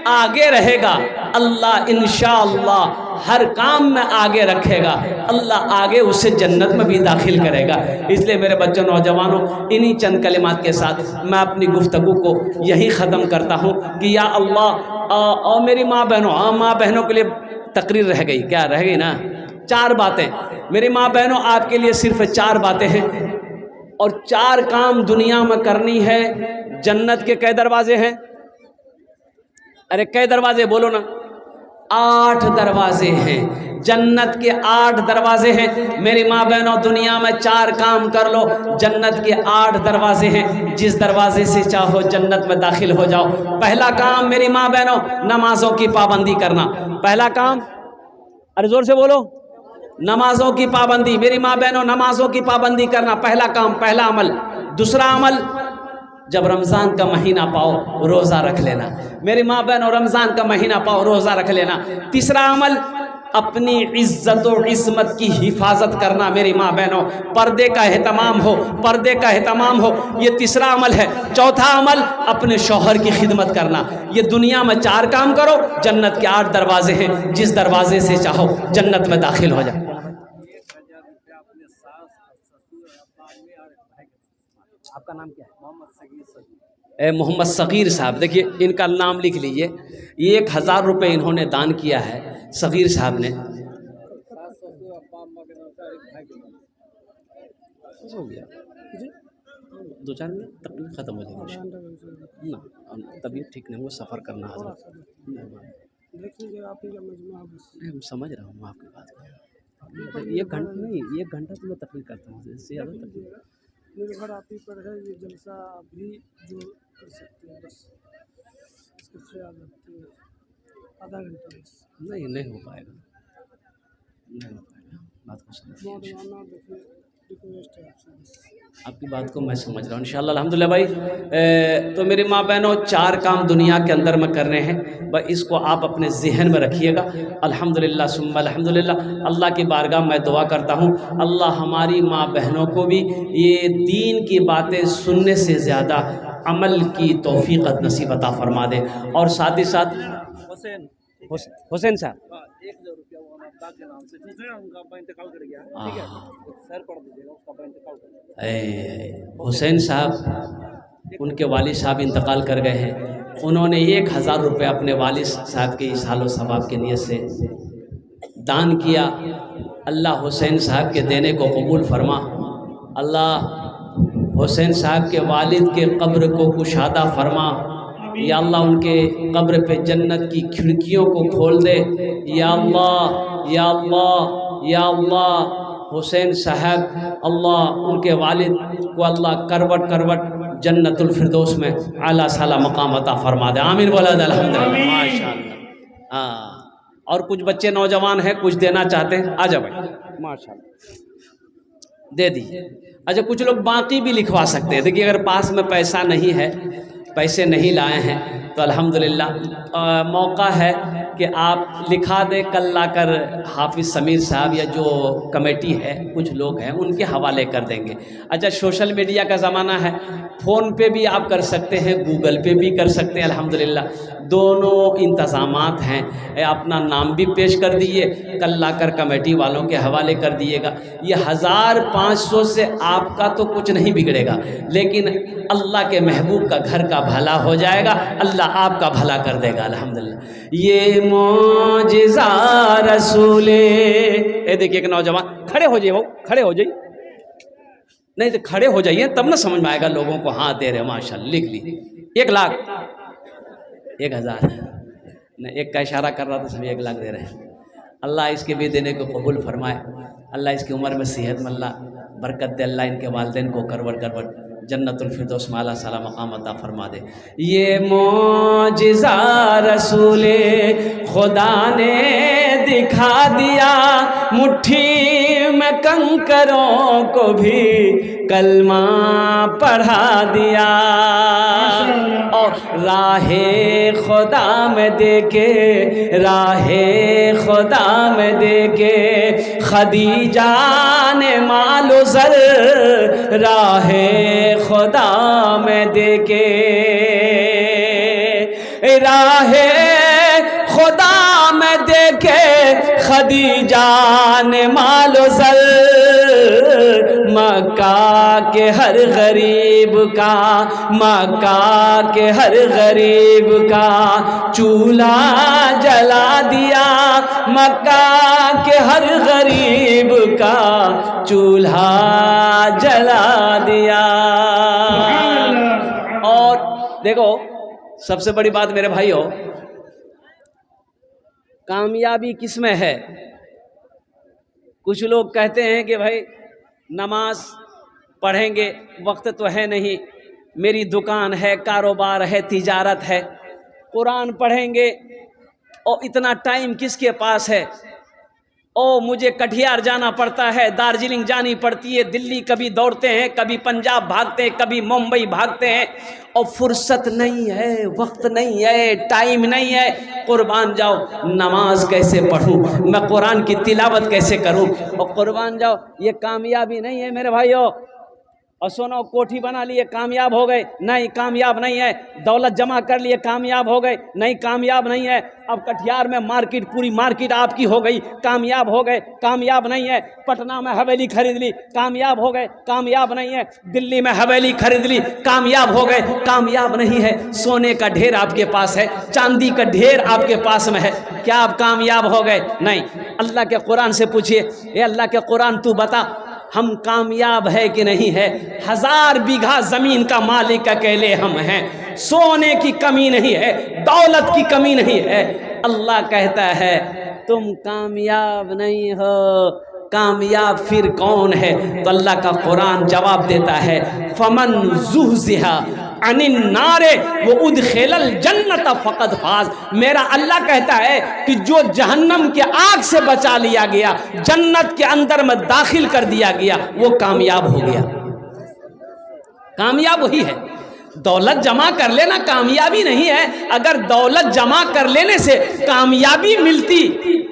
آگے رہے گا اللہ انشاءاللہ ہر کام میں آگے رکھے گا، اللہ آگے اسے جنت میں بھی داخل کرے گا۔ اس لیے میرے بچوں نوجوانوں انہی چند کلمات کے ساتھ میں اپنی گفتگو کو یہی ختم کرتا ہوں کہ یا اللہ، اور میری ماں بہنوں کے لیے تقریر رہ گئی، کیا رہ گئی نا؟ 4 باتیں میری ماں بہنوں آپ کے لیے صرف 4 باتیں ہیں، اور 4 کام دنیا میں کرنی ہے۔ جنت کے کئی دروازے ہیں؟ ارے کئی دروازے بولو نا؟ 8 دروازے ہیں، جنت کے 8 دروازے ہیں۔ میری ماں بہنوں دنیا میں 4 کام کر لو، جنت کے 8 دروازے ہیں، جس دروازے سے چاہو جنت میں داخل ہو جاؤ۔ پہلا کام میری ماں بہنوں نمازوں کی پابندی کرنا، پہلا کام، ارے زور سے بولو، نمازوں کی پابندی۔ میری ماں بہنوں نمازوں کی پابندی کرنا پہلا کام، پہلا عمل۔ دوسرا عمل جب رمضان کا مہینہ پاؤ روزہ رکھ لینا میری ماں بہن، اور رمضان کا مہینہ پاؤ روزہ رکھ لینا۔ تیسرا عمل اپنی عزت و عصمت کی حفاظت کرنا میری ماں بہنوں، پردے کا اہتمام ہو، پردے کا اہتمام ہو، یہ تیسرا عمل ہے۔ چوتھا عمل اپنے شوہر کی خدمت کرنا۔ یہ دنیا میں 4 کام کرو، جنت کے 8 دروازے ہیں، جس دروازے سے چاہو جنت میں داخل ہو جائے۔ آپ کا نام کیا ہے؟ محمد صغیر صاحب، دیکھیے ان کا نام لکھ لیجئے، 1000 روپے انہوں نے دان کیا ہے صغیر صاحب نے۔ ہو گیا 2-4 منٹ تقریباً ختم ہو جائے گا، طبیعت ٹھیک نہیں، وہ سفر کرنا حضرت۔ ہم سمجھ رہا ہوں آپ کی بات کو، 1 گھنٹہ نہیں، 1 گھنٹہ تو میں تقریر کرتا ہوں، اس سے زیادہ تقریر نربھر آپ ہی پر ہے، یہ جلسہ بھی جو کر سکتے ہیں، بس اس کے خیال رکھتے ہیں، آدھا گھنٹہ بس۔ نہیں ہو پائے گا، نہیں ہو پائے گا، بات کو سمجھ آپ کی بات کو میں سمجھ رہا ہوں انشاءاللہ الحمدللہ بھائی۔ تو میری ماں بہنوں 4 کام دنیا کے اندر میں کرنے ہیں، بس اس کو آپ اپنے ذہن میں رکھیے گا۔ الحمدللہ ثم الحمدللہ، اللہ کی بارگاہ میں دعا کرتا ہوں اللہ ہماری ماں بہنوں کو بھی یہ دین کی باتیں سننے سے زیادہ عمل کی توفیق نصیب عطا فرما دے۔ اور ساتھ ہی ساتھ حسین صاحب حسین صاحب، ان کے والد صاحب انتقال کر گئے ہیں، انہوں نے 1000 روپے اپنے والد صاحب کے اصحال و ثواب کی نیت سے دان کیا۔ اللہ حسین صاحب کے دینے کو قبول فرما، اللہ حسین صاحب کے والد کے قبر کو کشادہ فرما، یا اللہ ان کے قبر پہ جنت کی کھڑکیوں کو کھول دے، یا اللہ یا اللہ یا اللہ۔ حسین صاحب اللہ ان کے والد کو اللہ کروٹ کروٹ جنت الفردوس میں اعلیٰ سالا مقام عطا فرما دے، آمین بولاد الحمدللہ ماشاءاللہ۔ اور کچھ بچے نوجوان ہیں کچھ دینا چاہتے ہیں، آ جاؤ بھائی ماشاءاللہ دے دیجیے۔ اچھا کچھ لوگ باقی بھی لکھوا سکتے ہیں، دیکھیے اگر پاس میں پیسہ نہیں ہے، پیسے نہیں لائے ہیں تو الحمدللہ موقع ہے کہ آپ لکھا دیں، کل لا کر حافظ سمیر صاحب یا جو کمیٹی ہے کچھ لوگ ہیں ان کے حوالے کر دیں گے۔ اچھا سوشل میڈیا کا زمانہ ہے، فون پہ بھی آپ کر سکتے ہیں، گوگل پہ بھی کر سکتے ہیں، الحمدللہ دونوں انتظامات ہیں۔ اپنا نام بھی پیش کر دیجیے، کل لا کر کمیٹی والوں کے حوالے کر دیے گا۔ یہ 1500 سے آپ کا تو کچھ نہیں بگڑے گا، لیکن اللہ کے محبوب کا گھر کا بھلا ہو جائے گا، اللہ آپ کا بھلا کر دے گا الحمدللہ۔ یہ معجزہ رسول، دیکھیے ایک نوجوان کھڑے ہو جائیے، وہ کھڑے ہو جائیے، نہیں تو کھڑے ہو جائیے تب نہ سمجھ میں آئے گا لوگوں کو۔ ہاں دے رہے ماشاءاللہ، لکھ لی 1 لاکھ 1000 نہیں، 1 کا اشارہ کر رہا تھا، سب 1 لاکھ دے رہے ہیں۔ اللہ اس کے بھی دینے کو قبول فرمائے، اللہ اس کی عمر میں صحت میں اللہ برکت دے، اللہ ان کے والدین کو کروڑ کروڑ جنت الفردوس میں اعلیٰ سالا مقام عطا فرما دے۔ یہ معجزہ رسول خدا نے دکھا دیا، مٹھی میں کنکروں کو بھی کلمہ پڑھا دیا، اور راہ خدا میں دیکھے، راہ خدا میں دیکھے خدیجہ نے مال و زر، راہ خدا میں دیکھے، راہ خدا میں دیکھے خدیجہ نے مال و زر، مکہ کے ہر غریب کا، مکہ کے ہر غریب کا چولہا جلا دیا، مکہ کے ہر غریب کا چولہا جلا دیا۔ اور دیکھو سب سے بڑی بات میرے بھائیو، کامیابی کس میں ہے؟ کچھ لوگ کہتے ہیں کہ بھائی نماز پڑھیں گے، وقت تو ہے نہیں، میری دکان ہے، کاروبار ہے، تجارت ہے، قرآن پڑھیں گے اور اتنا ٹائم کس کے پاس ہے؟ او مجھے کٹھیار جانا پڑتا ہے، دارجلنگ جانی پڑتی ہے، دلی کبھی دوڑتے ہیں، کبھی پنجاب بھاگتے ہیں، کبھی ممبئی بھاگتے ہیں، اور فرصت نہیں ہے، وقت نہیں ہے، ٹائم نہیں ہے۔ قربان جاؤ نماز کیسے پڑھوں، میں قرآن کی تلاوت کیسے کروں، اور قربان جاؤ یہ کامیابی نہیں ہے میرے بھائیو۔ اور سنو کوٹھی بنا لیے کامیاب ہو گئے، نہیں کامیاب نہیں ہے۔ دولت جمع کر لیے کامیاب ہو گئے، نہیں کامیاب نہیں ہے۔ اب کٹھیار میں مارکیٹ، پوری مارکیٹ آپ کی ہو گئی، کامیاب ہو گئے، کامیاب نہیں ہے۔ پٹنہ میں حویلی خرید لی، کامیاب ہو گئے، کامیاب نہیں ہے۔ دلی میں حویلی خرید لی، کامیاب ہو گئے، کامیاب نہیں ہے۔ سونے کا ڈھیر آپ کے پاس ہے، چاندی کا ڈھیر آپ کے پاس میں ہے، کیا آپ کامیاب ہو گئے؟ نہیں۔ اللہ کے قرآن سے پوچھئے، اے اللہ کے قرآن تو بتا ہم کامیاب ہے کہ نہیں ہے؟ 1000 بیگھا زمین کا مالک اکیلے ہم ہیں، سونے کی کمی نہیں ہے، دولت کی کمی نہیں ہے۔ اللہ کہتا ہے تم کامیاب نہیں ہو، کامیاب پھر کون ہے؟ تو اللہ کا قرآن جواب دیتا ہے فمن زحزح عن النار وادخل الجنت فقد فاز۔ میرا اللہ کہتا ہے کہ جو جہنم کے آگ سے بچا لیا گیا، جنت کے اندر میں داخل کر دیا گیا، وہ کامیاب ہو گیا۔ کامیاب وہی ہے۔ دولت جمع کر لینا کامیابی نہیں ہے۔ اگر دولت جمع کر لینے سے کامیابی ملتی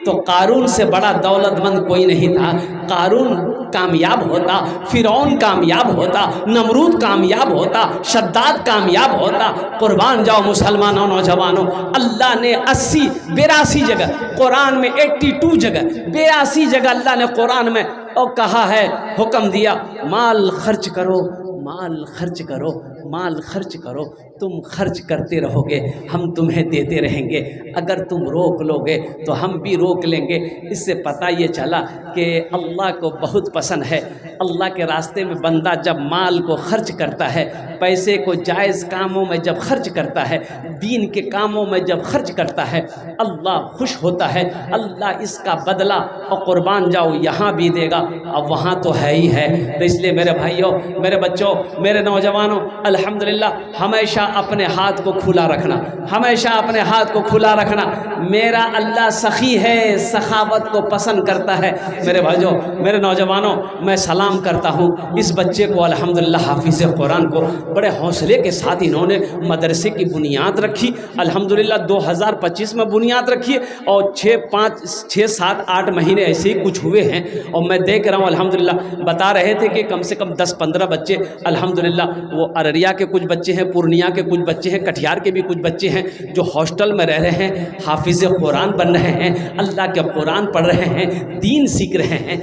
تو قارون سے بڑا دولت مند کوئی نہیں تھا۔ قارون کامیاب ہوتا، فرعون کامیاب ہوتا، نمرود کامیاب ہوتا، شداد کامیاب ہوتا۔ قربان جاؤ مسلمانوں، نوجوانوں، اللہ نے 82 جگہ قرآن میں 82 جگہ 82 جگہ اللہ نے قرآن میں اور کہا ہے، حکم دیا مال خرچ کرو، مال خرچ کرو، مال خرچ کرو۔ تم خرچ کرتے رہو گے، ہم تمہیں دیتے رہیں گے۔ اگر تم روک لو گے تو ہم بھی روک لیں گے۔ اس سے پتہ یہ چلا کہ اللہ کو بہت پسند ہے۔ اللہ کے راستے میں بندہ جب مال کو خرچ کرتا ہے، پیسے کو جائز کاموں میں جب خرچ کرتا ہے، دین کے کاموں میں جب خرچ کرتا ہے، اللہ خوش ہوتا ہے۔ اللہ اس کا بدلہ اور قربان جاؤ یہاں بھی دے گا، اب وہاں تو ہے ہی ہے۔ تو اس لیے میرے بھائیوں، میرے بچوں، میرے نوجوانوں، الحمدللہ ہمیشہ اپنے ہاتھ کو کھلا رکھنا، ہمیشہ اپنے ہاتھ کو کھلا رکھنا۔ میرا اللہ سخی ہے، سخاوت کو پسند کرتا ہے۔ میرے بھائیوں، میرے نوجوانوں، میں سلام کرتا ہوں اس بچے کو، الحمدللہ حافظ قرآن کو بڑے حوصلے کے ساتھ انہوں نے مدرسے کی بنیاد رکھی۔ الحمدللہ 2025 میں بنیاد رکھی اور 6 7 8 مہینے ایسے ہی کچھ ہوئے ہیں، اور میں دیکھ رہا ہوں الحمدللہ۔ بتا رہے تھے کہ کم سے کم 10-15 بچے الحمدللہ، وہ ارریہ کے کچھ بچے ہیں، پورنیہ کے کچھ بچے ہیں، کٹھیار کے بھی کچھ بچے ہیں جو ہاسٹل میں رہ رہے ہیں، حافظ قرآن بن رہے ہیں، اللہ کے قرآن پڑھ رہے ہیں، دین سیکھ رہے ہیں۔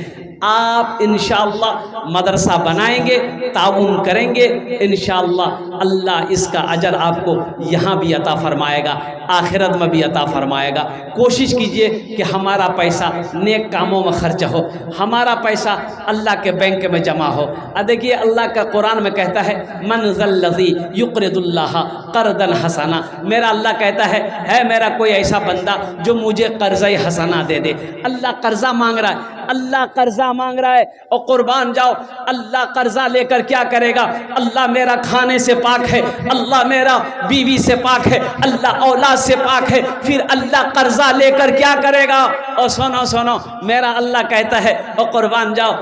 آپ انشاءاللہ مدرسہ بنائیں گے، تعاون کریں گے، انشاءاللہ اللہ اس کا اجر آپ کو یہاں بھی عطا فرمائے گا، آخرت میں بھی عطا فرمائے گا۔ کوشش کیجئے کہ ہمارا پیسہ نیک کاموں میں خرچ ہو، ہمارا پیسہ اللہ کے بینک میں جمع ہو۔ دیکھیے اللہ کا قرآن میں کہتا ہے من ذا الذی یقرض اللہ قرضا حسنا۔ میرا اللہ کہتا ہے میرا کوئی ایسا بندہ جو مجھے قرضہ حسنا دے دے۔ اللہ قرضہ مانگ رہا ہے، اللہ قرضہ مانگ رہا ہے، اور قربان جاؤ اللہ قرضہ لے کر کیا کرے گا؟ اللہ میرا کھانے سے پاک ہے، اللہ میرا بیوی سے پاک ہے، اللہ اولاد سے پاک ہے، پھر اللہ قرضہ لے کر کیا کرے گا؟ اور سنو میرا اللہ کہتا ہے اور قربان جاؤ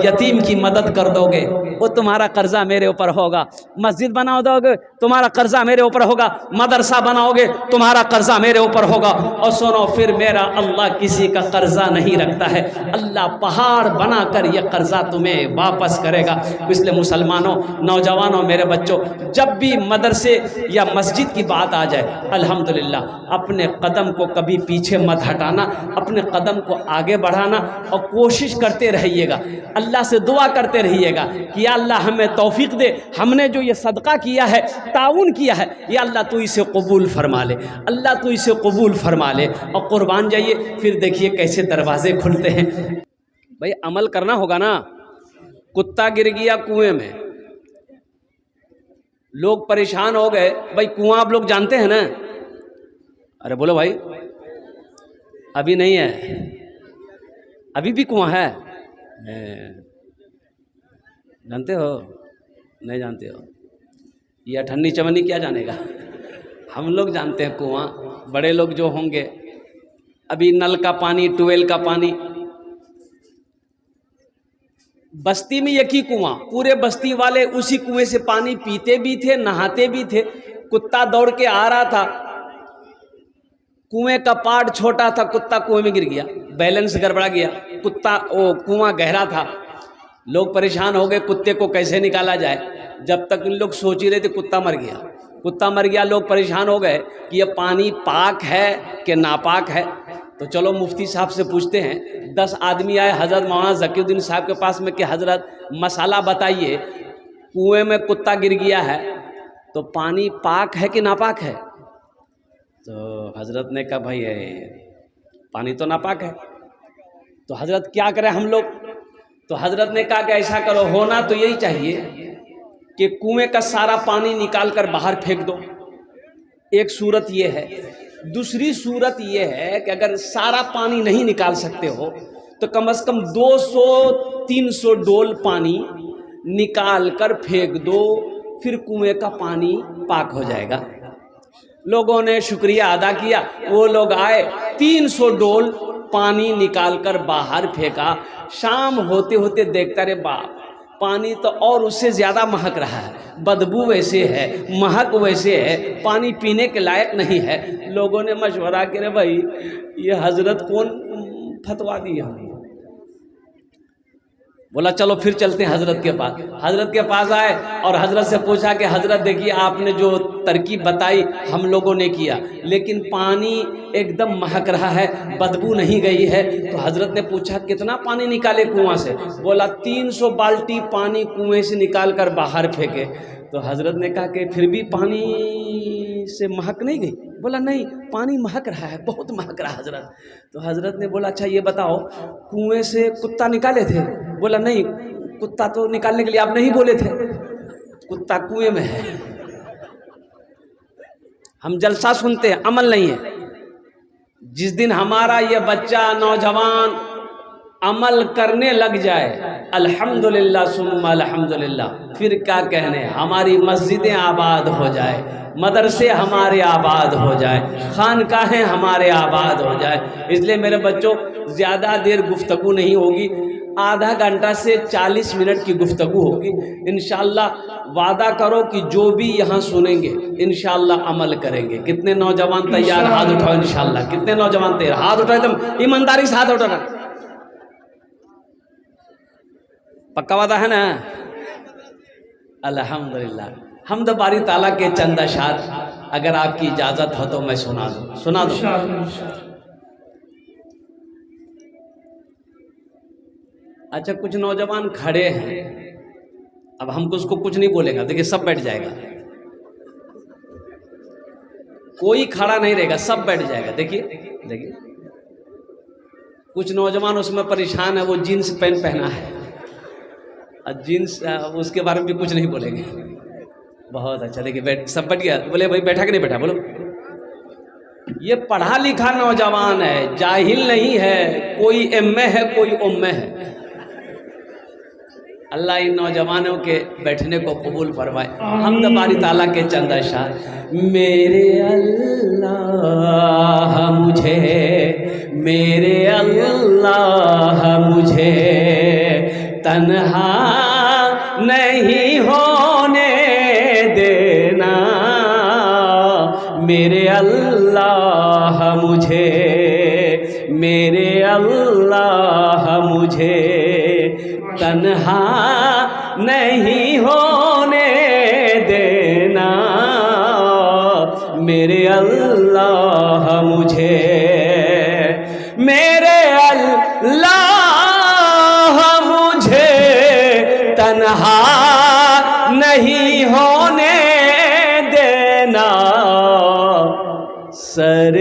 یتیم کی مدد کر دو گے وہ تمہارا قرضہ میرے اوپر ہوگا، مسجد بناؤ دو گے تمہارا قرضہ میرے اوپر ہوگا، مدرسہ بناؤ گے تمہارا قرضہ میرے اوپر ہوگا۔ اور سنو پھر میرا اللہ کسی کا قرضہ نہیں رکھتا ہے، اللہ پہاڑ بنا کر یہ قرضہ تمہیں واپس کرے گا۔ اس لیے مسلمانوں، نوجوانوں، میرے بچوں، جب بھی مدرسے یا مسجد کی بات آ جائے الحمدللہ اپنے قدم کو کبھی پیچھے مت ہٹانا، اپنے قدم کو آگے بڑھانا، اور کوشش کرتے رہیے گا، اللہ سے دعا کرتے رہیے گا کہ یا اللہ ہمیں توفیق دے، ہم نے جو یہ صدقہ کیا ہے، تعاون کیا ہے، یا اللہ تو اسے قبول فرما لے، اللہ تو اسے قبول فرما لے۔ اور قربان جائیے پھر دیکھیے کیسے دروازے کھلتے ہیں۔ بھائی عمل کرنا ہوگا نا۔ کتا گر گیا کنویں میں، لوگ پریشان ہو گئے، بھائی کنواں آپ لوگ جانتے ہیں نا؟ ارے بولو بھائی، ابھی نہیں ہے، ابھی بھی کنواں ہے؟ جانتے ہو؟ نہیں جانتے ہو؟ یہ اٹھنی چمنی کیا جانے گا؟ ہم لوگ جانتے ہیں کنواں، بڑے لوگ جو ہوں گے ابھی نل کا پانی، ٹویل کا پانی. بستی میں ایک ہی کنواں، پورے بستی والے اسی کنویں سے پانی پیتے بھی تھے، نہاتے بھی تھے. کتا دوڑ کے آ رہا تھا، کنویں کا پارٹ چھوٹا تھا، کتا کنویں میں گر گیا، بیلنس گڑبڑا گیا. کتا وہ کنواں گہرا تھا، لوگ پریشان ہو گئے کتے کو کیسے نکالا جائے. جب تک ان لوگ سوچ ہی رہے تھے کتا مر گیا. کتا مر گیا، لوگ پریشان ہو گئے کہ یہ پانی پاک ہے کہ ناپاک ہے. تو چلو مفتی صاحب سے پوچھتے ہیں. 10 آدمی آئے حضرت مولانا ذکی الدین صاحب کے پاس میں کہ حضرت مسئلہ بتائیے، کنویں میں کتا گر گیا ہے تو پانی پاک ہے کہ ناپاک ہے؟ تو حضرت نے کہا بھائی پانی تو ناپاک ہے. تو حضرت کیا کریں ہم لوگ؟ تو حضرت نے کہا کہ ایسا کرو، ہونا تو یہی چاہیے کہ کنویں کا سارا پانی نکال کر باہر پھینک دو. ایک صورت یہ ہے. دوسری صورت یہ ہے کہ اگر سارا پانی نہیں نکال سکتے ہو تو کم از کم 200-300 ڈول پانی نکال کر پھینک دو، پھر کنویں کا پانی پاک ہو جائے گا. لوگوں نے شکریہ ادا کیا، وہ لوگ آئے 300 ڈول پانی نکال کر باہر پھینکا. شام ہوتے ہوتے دیکھتا رہے باپ، پانی تو اور اس سے زیادہ مہک رہا ہے، بدبو ویسے ہے، مہک ویسے ہے، پانی پینے کے لائق نہیں ہے. لوگوں نے مشورہ کیا بھائی یہ حضرت کون فتوا دی ہمیں؟ بولا چلو پھر چلتے ہیں حضرت کے پاس. حضرت کے پاس آئے اور حضرت سے پوچھا کہ حضرت دیکھیے آپ نے جو ترکیب بتائی ہم لوگوں نے کیا، لیکن پانی ایک دم مہک رہا ہے، بدبو نہیں گئی ہے. تو حضرت نے پوچھا کتنا پانی نکالے کنواں سے؟ بولا 300 بالٹی پانی کنویں سے نکال کر باہر پھینکے. تو حضرت نے کہا کہ پھر بھی پانی سے مہک نہیں گئی؟ بولا نہیں، پانی مہک رہا ہے، بہت مہک رہا ہے حضرت. تو حضرت نے بولا اچھا یہ بتاؤ کنویں سے کتا نکالے تھے؟ بولا نہیں، کتا تو نکالنے کے لیے آپ نہیں بولے تھے، کتا کنویں میں ہے. ہم جلسہ سنتے ہیں، عمل نہیں ہے. جس دن ہمارا یہ بچہ نوجوان عمل کرنے لگ جائے، الحمدللہ ثم الحمدللہ، پھر کیا کہنے، ہماری مسجدیں آباد ہو جائے، مدرسے ہمارے آباد ہو جائے، خانقاہیں ہمارے آباد ہو جائے. اس لیے میرے بچوں زیادہ دیر گفتگو نہیں ہوگی، آدھا گھنٹہ سے 40 منٹ کی گفتگو ہوگی. انشاءاللہ وعدہ کرو کہ جو بھی یہاں سنیں گے انشاءاللہ عمل کریں گے. کتنے نوجوان تیار؟ ہاتھ اٹھاؤ. انشاءاللہ کتنے نوجوان تیار؟ ہاتھ اٹھاؤ، ایک دم ایمانداری سے ہاتھ اٹھانا. پکا وعدہ ہے نا؟ الحمدللہ. حمد باری تعالیٰ کے چند اشعار اگر آپ کی اجازت ہو تو میں سنا دوں. اچھا کچھ نوجوان کھڑے ہیں، اب ہم کو اس کو کچھ نہیں بولے گا، دیکھیں سب بیٹھ جائے گا، کوئی کھڑا نہیں رہے گا، سب بیٹھ جائے گا. دیکھیے کچھ نوجوان اس میں پریشان ہے، وہ جینس پینٹ پہنا ہے، جینس اس کے بارے میں بھی کچھ نہیں بولیں گے. بہت اچھا. دیکھیے سب بیٹھ گیا. بولے بھائی بیٹھا کہ نہیں بیٹھا؟ بولو. یہ پڑھا لکھا نوجوان ہے، جاہل نہیں ہے، کوئی ایم اے ہے کوئی ام ہے. اللہ ان نوجوانوں کے بیٹھنے کو قبول فرمائے. حمد باری تعالیٰ کے چند اشعار. میرے اللہ مجھے تنہا نہیں ہونے دینا. میرے اللہ مجھے تنہا نہیں ہونے دینا. میرے اللہ مجھے تنہا نہیں ہونے دینا. سر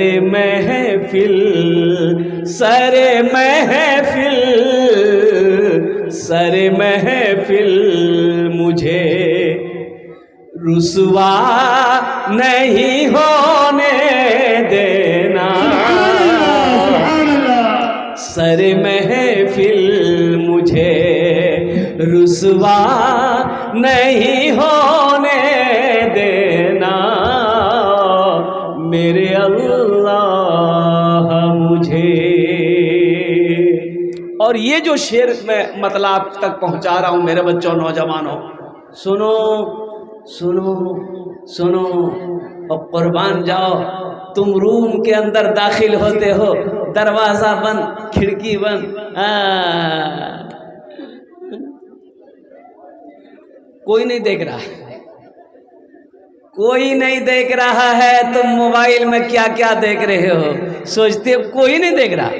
محفل مجھے رسوا نہیں ہونے دینا. سر محفل مجھے رسوا نہیں ہونے دینا. میرے اللہ مجھے. اور یہ جو شعر میں مطلب آپ تک پہنچا رہا ہوں میرے بچوں نوجوانوں، سنو سنو سنو اور قربان جاؤ. تم روم کے اندر داخل ہوتے ہو، دروازہ بند، کھڑکی بند، کوئی نہیں دیکھ رہا، کوئی نہیں دیکھ رہا ہے. تم موبائل میں کیا کیا دیکھ رہے ہو، سوچتے ہو کوئی نہیں دیکھ رہا.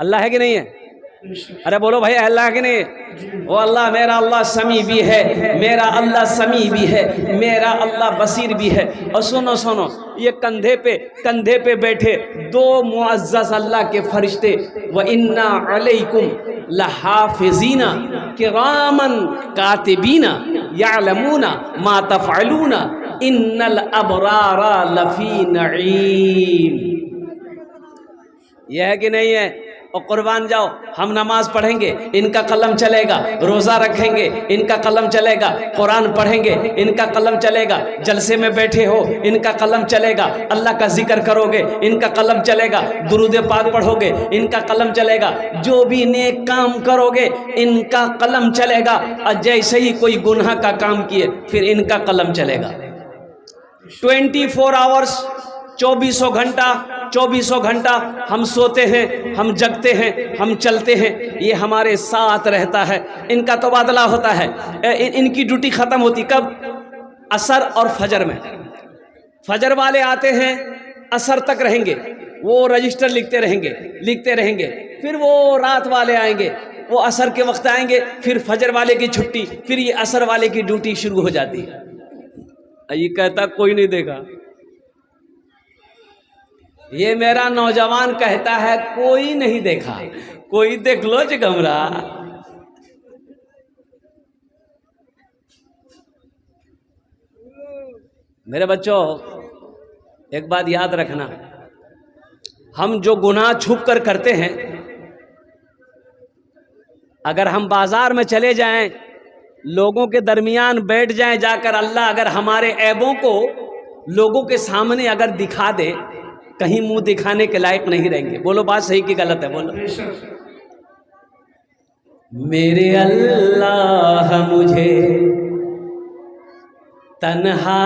اللہ ہے کہ نہیں ہے؟ ارے بولو بھائی اللہ کہ نہیں؟ وہ اللہ، میرا اللہ سمیع بھی ہے، میرا اللہ سمیع بھی ہے، میرا اللہ بصیر بھی ہے. اور سنو سنو، یہ کندھے پہ بیٹھے دو معزز اللہ کے فرشتے، وَإِنَّا عَلَيْكُمْ لَحَافِظِينَ كِرَامًا كَاتِبِينَ يَعْلَمُونَ مَا تَفْعَلُونَ إِنَّ الْأَبْرَارَ لَفِي نَعِيمٍ. یہ ہے کہ نہیں ہے؟ اور قربان جاؤ، ہم نماز پڑھیں گے ان کا قلم چلے گا، روزہ رکھیں گے ان کا قلم چلے گا، قرآن پڑھیں گے ان کا قلم چلے گا، جلسے میں بیٹھے ہو ان کا قلم چلے گا، اللہ کا ذکر کرو گے ان کا قلم چلے گا، درود پاک پڑھو گے ان کا قلم چلے گا، جو بھی نیک کام کرو گے ان کا قلم چلے گا. اور جیسے ہی کوئی گناہ کا کام کیے پھر ان کا قلم چلے گا. 24 آورس، 24 گھنٹہ ہم سوتے ہیں، ہم جگتے ہیں، ہم چلتے ہیں، یہ ہمارے ساتھ رہتا ہے. ان کا تبادلہ ہوتا ہے. ان کی ڈیوٹی ختم ہوتی کب؟ عصر اور فجر میں. فجر والے آتے ہیں، عصر تک رہیں گے، وہ رجسٹر لکھتے رہیں گے. پھر وہ رات والے آئیں گے، وہ عصر کے وقت آئیں گے، پھر فجر والے کی چھٹی، پھر یہ عصر والے کی ڈیوٹی شروع ہو جاتی ہے. یہ کہتا کوئی نہیں دیکھا. یہ میرا نوجوان کہتا ہے کوئی نہیں دیکھا. کوئی دیکھ لو جگمرا. میرے بچوں ایک بات یاد رکھنا، ہم جو گناہ چھپ کر کرتے ہیں، اگر ہم بازار میں چلے جائیں، لوگوں کے درمیان بیٹھ جائیں جا کر، اللہ اگر ہمارے عیبوں کو لوگوں کے سامنے اگر دکھا دے، کہیں منہ دکھانے کے لائق نہیں رہیں گے. بولو بات صحیح کی غلط ہے؟ بولو. میرے اللہ مجھے تنہا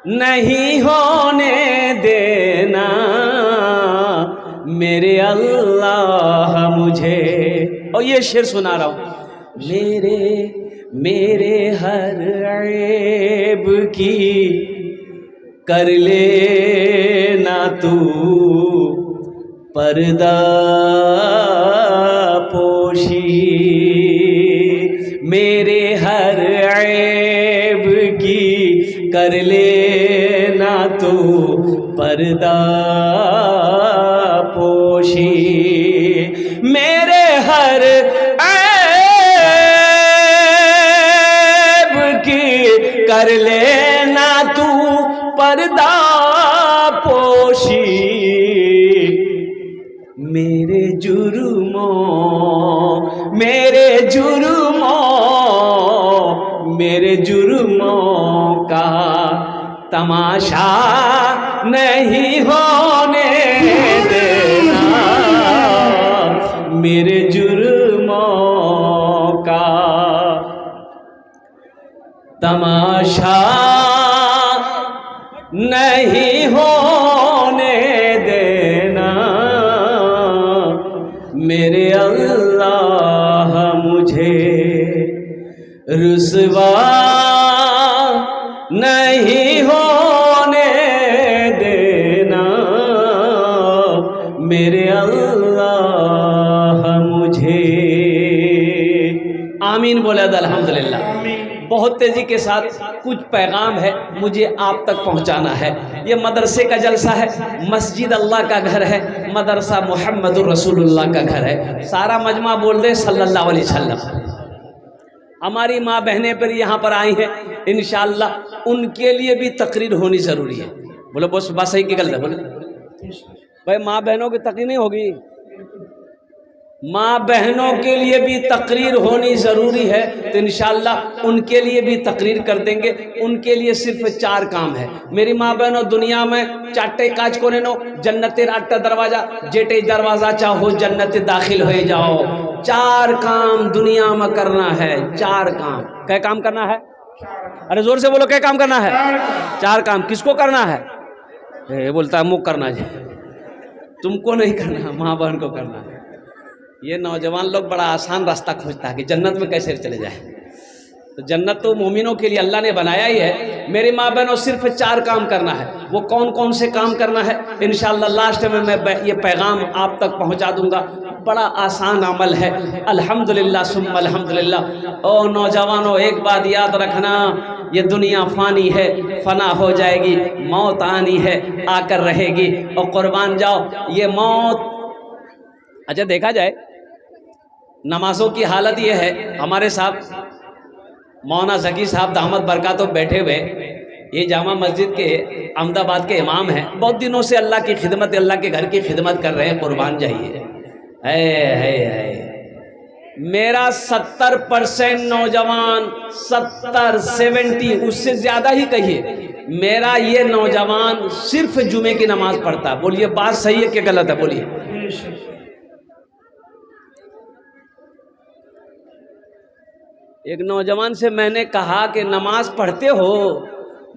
نہیں ہونے دینا، میرے اللہ مجھے. اور یہ شعر سنا رہا ہوں، میرے ہر عیب کی کر لینا تو پردہ پوشی، میرے ہر عیب کی کر لینا تو پردہ پوشی، میرے ہر عیب کی کر لینا تو پردہ پوشی، میرے جرموں کا تماشا نہیں ہونے دینا، میرے جرموں کا تماشا نہیں ہونے دینا، میرے اللہ مجھے رسوا نہیں ہونے دینا، میرے اللہ مجھے. آمین بولے تو الحمدللہ. بہت تیزی کے ساتھ کچھ پیغام ہے مجھے آپ تک پہنچانا ہے. یہ مدرسے کا جلسہ ہے، مسجد اللہ کا گھر ہے، مدرسہ محمد الرسول اللہ کا گھر ہے. سارا مجمع بول دے صلی اللہ علیہ وسلم. ہماری ماں بہنیں پر یہاں پر آئی ہیں، انشاءاللہ ان کے لیے بھی تقریر ہونی ضروری ہے. بولو بس بات صحیح کی غلط ہے؟ بولو بھائی، ماں بہنوں کی تقریر نہیں ہوگی؟ ماں بہنوں کے لیے بھی تقریر ہونی ضروری ہے، تو انشاءاللہ ان کے لیے بھی تقریر کر دیں گے۔ ان کے لیے صرف 4 کام ہے۔ میری ماں بہنوں، دنیا میں چاٹے کاج کو نو جنت راٹا دروازہ جیٹے دروازہ چاہو جنت داخل ہوئے جاؤ۔ 4 کام دنیا میں کرنا ہے، 4 کام۔ کیا کام کرنا ہے؟ ارے زور سے بولو، کیا کام کرنا ہے؟ 4 کام۔ کس کو کرنا ہے؟ یہ بولتا ہے مک کرنا جی، تم کو نہیں کرنا، ماں بہن کو کرنا ہے۔ یہ نوجوان لوگ بڑا آسان راستہ کھوجتا ہے کہ جنت میں کیسے چلے جائیں، تو جنت تو مومنوں کے لیے اللہ نے بنایا ہی ہے۔ میری ماں بہنوں، صرف 4 کام کرنا ہے۔ وہ کون کون سے کام کرنا ہے انشاءاللہ لاسٹ میں یہ پیغام آپ تک پہنچا دوں گا۔ بڑا آسان عمل ہے، الحمدللہ ثم الحمدللہ۔ او نوجوانوں، ایک بات یاد رکھنا، یہ دنیا فانی ہے، فنا ہو جائے گی، موت آنی ہے، آ کر رہے گی، اور قربان جاؤ یہ موت۔ اچھا دیکھا جائے نمازوں کی حالت یہ ہے، ہمارے صاحب مولانا ذکی صاحب دامت برکاتہ بیٹھے ہوئے، یہ جامع مسجد کے احمد آباد کے امام ہیں، بہت دنوں سے اللہ کی خدمت، اللہ کے گھر کی خدمت کر رہے ہیں، قربان جائیے۔ میرا 70% نوجوان، 70 اس سے زیادہ ہی کہیے، میرا یہ نوجوان صرف جمعے کی نماز پڑھتا ہے۔ بولیے بات صحیح ہے کہ غلط ہے؟ بولیے۔ ایک نوجوان سے میں نے کہا کہ نماز پڑھتے ہو؟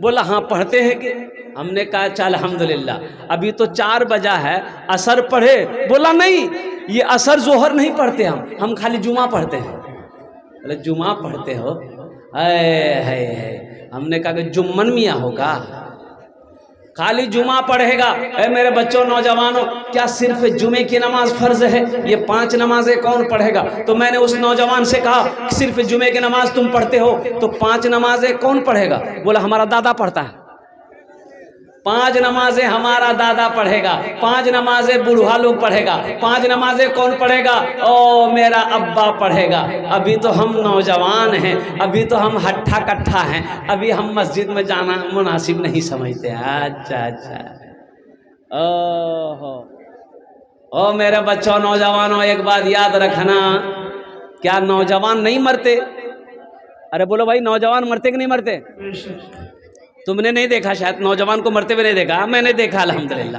بولا ہاں پڑھتے ہیں۔ کہ ہم نے کہا اچھا الحمدللہ، ابھی تو 4 بجا ہے، عصر پڑھے؟ بولا نہیں، یہ عصر ظہر نہیں پڑھتے، ہم خالی جمعہ پڑھتے ہیں۔ بولا جمعہ پڑھتے ہو؟ ہم نے کہا کہ جمعن میاں ہوگا، خالی جمعہ پڑھے گا؟ اے میرے بچوں، نوجوانوں، کیا صرف جمعے کی نماز فرض ہے؟ یہ 5 نمازیں کون پڑھے گا؟ تو میں نے اس نوجوان سے کہا صرف جمعے کی نماز تم پڑھتے ہو تو 5 نمازیں کون پڑھے گا؟ بولا ہمارا دادا پڑھتا ہے۔ 5 نمازیں ہمارا دادا پڑھے گا، 5 نمازیں بوڑھا لوگ پڑھے گا، 5 نمازیں کون پڑھے گا؟ او میرا ابا پڑھے گا۔ ابھی تو ہم نوجوان ہیں، ابھی تو ہم ہٹھا کٹھا ہیں، ابھی ہم مسجد میں جانا مناسب نہیں سمجھتے۔ اچھا او میرے بچوں، نوجوانوں، ایک بات یاد رکھنا، کیا نوجوان نہیں مرتے؟ ارے بولو بھائی، نوجوان مرتے کہ نہیں مرتے؟ تم نے نہیں دیکھا شاید، نوجوان کو مرتے ہوئے نہیں دیکھا، میں نے دیکھا الحمدللہ۔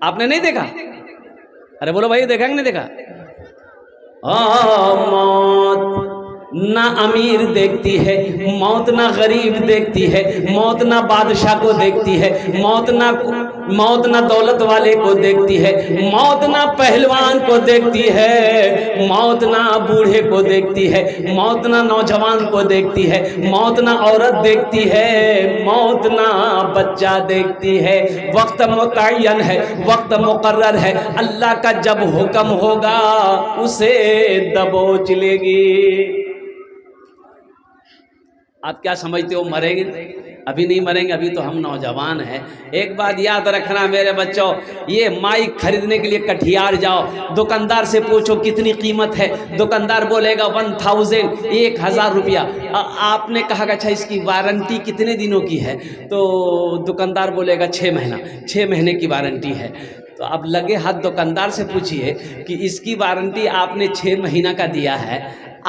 آپ نے نہیں دیکھا؟ ارے بولو بھائی، دیکھا کہ نہیں دیکھا؟ موت نہ امیر دیکھتی ہے، موت نہ غریب دیکھتی ہے، موت نہ بادشاہ کو دیکھتی ہے، موت نہ دولت والے کو دیکھتی ہے، موت نہ پہلوان کو دیکھتی ہے، موت نہ بوڑھے کو دیکھتی ہے، موت نہ نوجوان کو دیکھتی ہے، موت نہ عورت دیکھتی ہے، موت نہ بچہ دیکھتی ہے۔ وقت متعین ہے، وقت مقرر ہے، اللہ کا جب حکم ہوگا اسے دبوچ لے گی۔ آپ کیا سمجھتے ہو مریں گے؟ ابھی نہیں مریں گے، ابھی تو ہم نوجوان ہیں۔ ایک بات یاد رکھنا میرے بچوں، یہ مائک خریدنے کے لیے کٹھیار جاؤ، دکاندار سے پوچھو کتنی قیمت ہے، دکاندار بولے گا 1000 روپیہ۔ آپ نے کہا کہ اچھا اس کی وارنٹی کتنے دنوں کی ہے؟ تو دکاندار بولے گا 6 مہینے کی وارنٹی ہے۔ تو اب لگے ہاتھ دکاندار سے پوچھئے کہ اس کی وارنٹی آپ نے 6 مہینہ کا دیا ہے،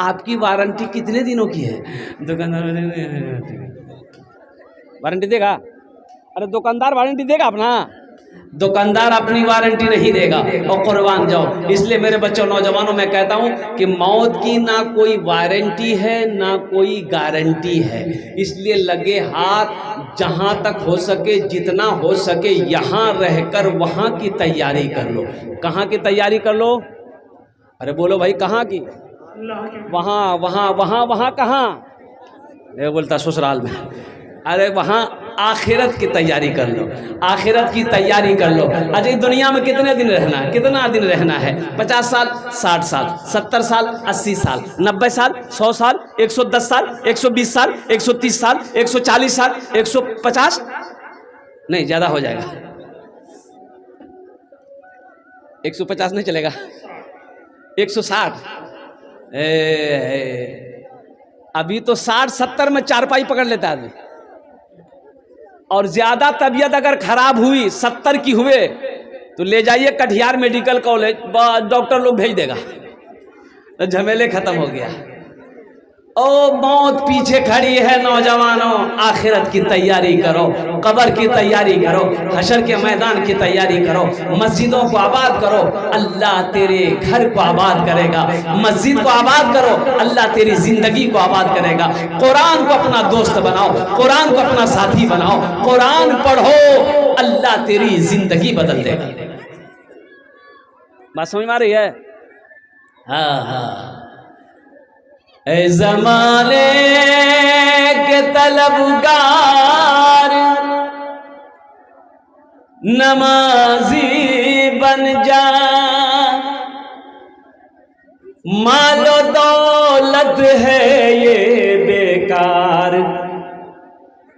آپ کی وارنٹی کتنے دنوں کی ہے؟ دکاندار وارنٹی دے گا؟ ارے دکاندار وارنٹی دے گا اپنا؟ دکاندار اپنی وارنٹی نہیں دے گا، اور قربان جاؤ۔ اس لیے میرے بچوں، نوجوانوں، میں کہتا ہوں کہ موت کی نہ کوئی وارنٹی ہے نہ کوئی گارنٹی ہے، اس لیے لگے ہاتھ جہاں تک ہو سکے، جتنا ہو سکے یہاں رہ کر وہاں کی تیاری کر لو۔ کہاں کی تیاری کر لو؟ ارے بولو بھائی، کہاں کی؟ وہاں کہاں؟ یہ بولتا سسرال میں۔ ارے وہاں آخرت کی تیاری کر لو، آخرت کی تیاری کر لو۔ اجے دنیا میں کتنے دن رہنا ہے؟ کتنا دن رہنا ہے؟ 50 سال، 60 سال، 70 سال، 80 سال، 90 سال، 100 سال، 110 سال، 120 سال، 130 سال، 140 سال، 150 نہیں، زیادہ ہو جائے گا، 150 نہیں چلے گا، 160۔ ابھی تو 60-70 میں چارپائی پکڑ لیتا ہے آدمی، اور زیادہ طبیعت اگر خراب ہوئی 70 کی ہوئے تو لے جائیے کٹھیار میڈیکل کالج، ڈاکٹر لوگ بھیج دے گا، تو جھمیلے ختم ہو گیا. او موت پیچھے کھڑی ہے نوجوانوں، آخرت کی تیاری کرو، قبر کی تیاری کرو، حشر کے میدان کی تیاری کرو، مسجدوں کو آباد کرو، اللہ تیرے گھر کو آباد کرے گا. مسجد کو آباد کرو، اللہ تیری زندگی کو آباد کرے گا. قرآن کو اپنا دوست بناؤ، قرآن کو اپنا ساتھی بناؤ، قرآن پڑھو، اللہ تیری زندگی بدل دے گا. بات سمجھ میں آ رہی ہے؟ ہاں ہاں. اے زمانے کے طلبگار، نمازی بن جا، مال و دولت ہے یہ بیکار،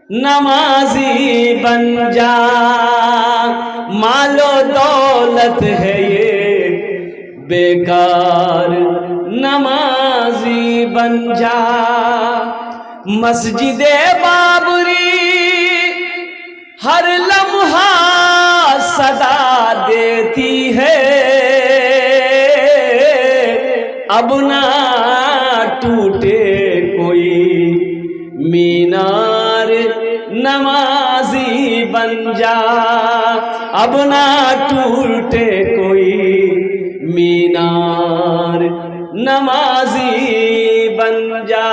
نمازی بن جا، مال و دولت ہے یہ بیکار، نمازی بن جا. مسجد بابری ہر لمحہ صدا دیتی ہے، اب نہ ٹوٹے کوئی مینار، نمازی بن جا، اب نہ ٹوٹے کوئی مینار، نمازی بن جا.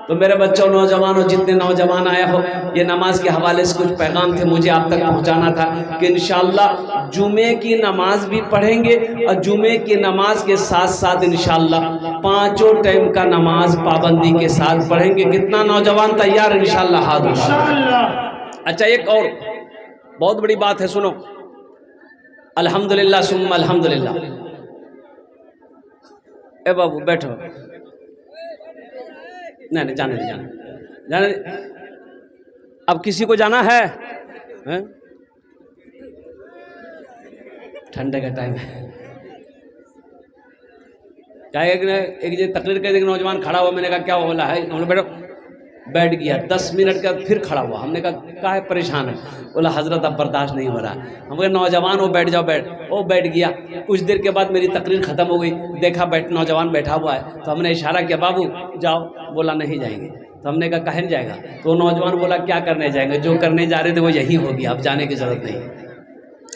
تو میرے بچوں، نوجوانوں، جتنے نوجوان آئے ہو، یہ نماز کے حوالے سے کچھ پیغام تھے مجھے آپ تک پہنچانا تھا کہ انشاءاللہ جمعے کی نماز بھی پڑھیں گے، اور جمعے کی نماز کے ساتھ ساتھ انشاءاللہ پانچوں ٹائم کا نماز پابندی کے ساتھ پڑھیں گے. کتنا نوجوان تیار انشاءاللہ؟ ہاتھ اٹھائیں. اچھا، ایک اور بہت بڑی بات ہے، سنو. الحمدللہ ثم الحمدللہ. اے بابو بیٹھو. نہیں جانے. اب کسی کو جانا ہے؟ ٹھنڈے کا ٹائم ہے. ایک تقریر کر ایک نوجوان کھڑا ہوا، میں نے کہا کیا بولا ہے؟ ہم نے بیٹھو. بیٹھ گیا. 10 منٹ کا پھر کھڑا ہوا. ہم نے کہا کیا ہے، پریشان ہے؟ بولا حضرت اب برداشت نہیں ہو رہا. ہم کہا نوجوان وہ بیٹھ جاؤ. وہ بیٹھ گیا. کچھ دیر کے بعد میری تقریر ختم ہو گئی. دیکھا نوجوان بیٹھا ہوا ہے، تو ہم نے اشارہ کیا بابو جاؤ. بولا نہیں جائیں گے. تو ہم نے کہا کہیں جائے گا؟ تو نوجوان بولا کیا کرنے جائیں گے، جو کرنے جا رہے تھے وہ یہی ہو گیا، اب جانے کی ضرورت نہیں.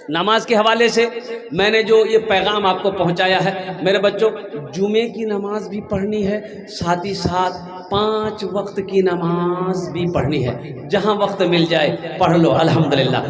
نماز کے حوالے سے میں نے جو یہ پیغام آپ کو پہنچایا ہے میرے بچوں، جمعے کی نماز بھی پڑھنی ہے، ساتھ ہی ساتھ 5 وقت کی نماز بھی پڑھنی ہے. جہاں وقت مل جائے پڑھ لو الحمدللہ.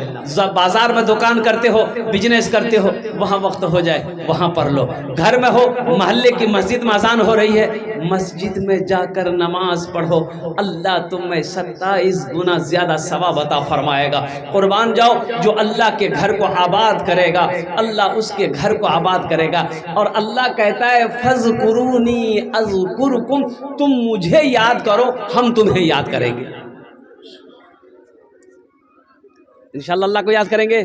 بازار میں دکان کرتے ہو، بزنس کرتے ہو، وہاں وقت ہو جائے وہاں پڑھ لو. گھر میں ہو، محلے کی مسجد میں اذان ہو رہی ہے، مسجد میں جا کر نماز پڑھو. اللہ تم میں 27 گنا زیادہ ثواب عطا فرمائے گا. قربان جاؤ، جو اللہ کے گھر کو آباد کرے گا اللہ اس کے گھر کو آباد کرے گا. اور اللہ کہتا ہے فَاذْكُرُونِي أَذْكُرْكُمْ، تم مجھے یاد کرو ہم تمہیں یاد کریں گے. انشاءاللہ اللہ کو یاد کریں گے.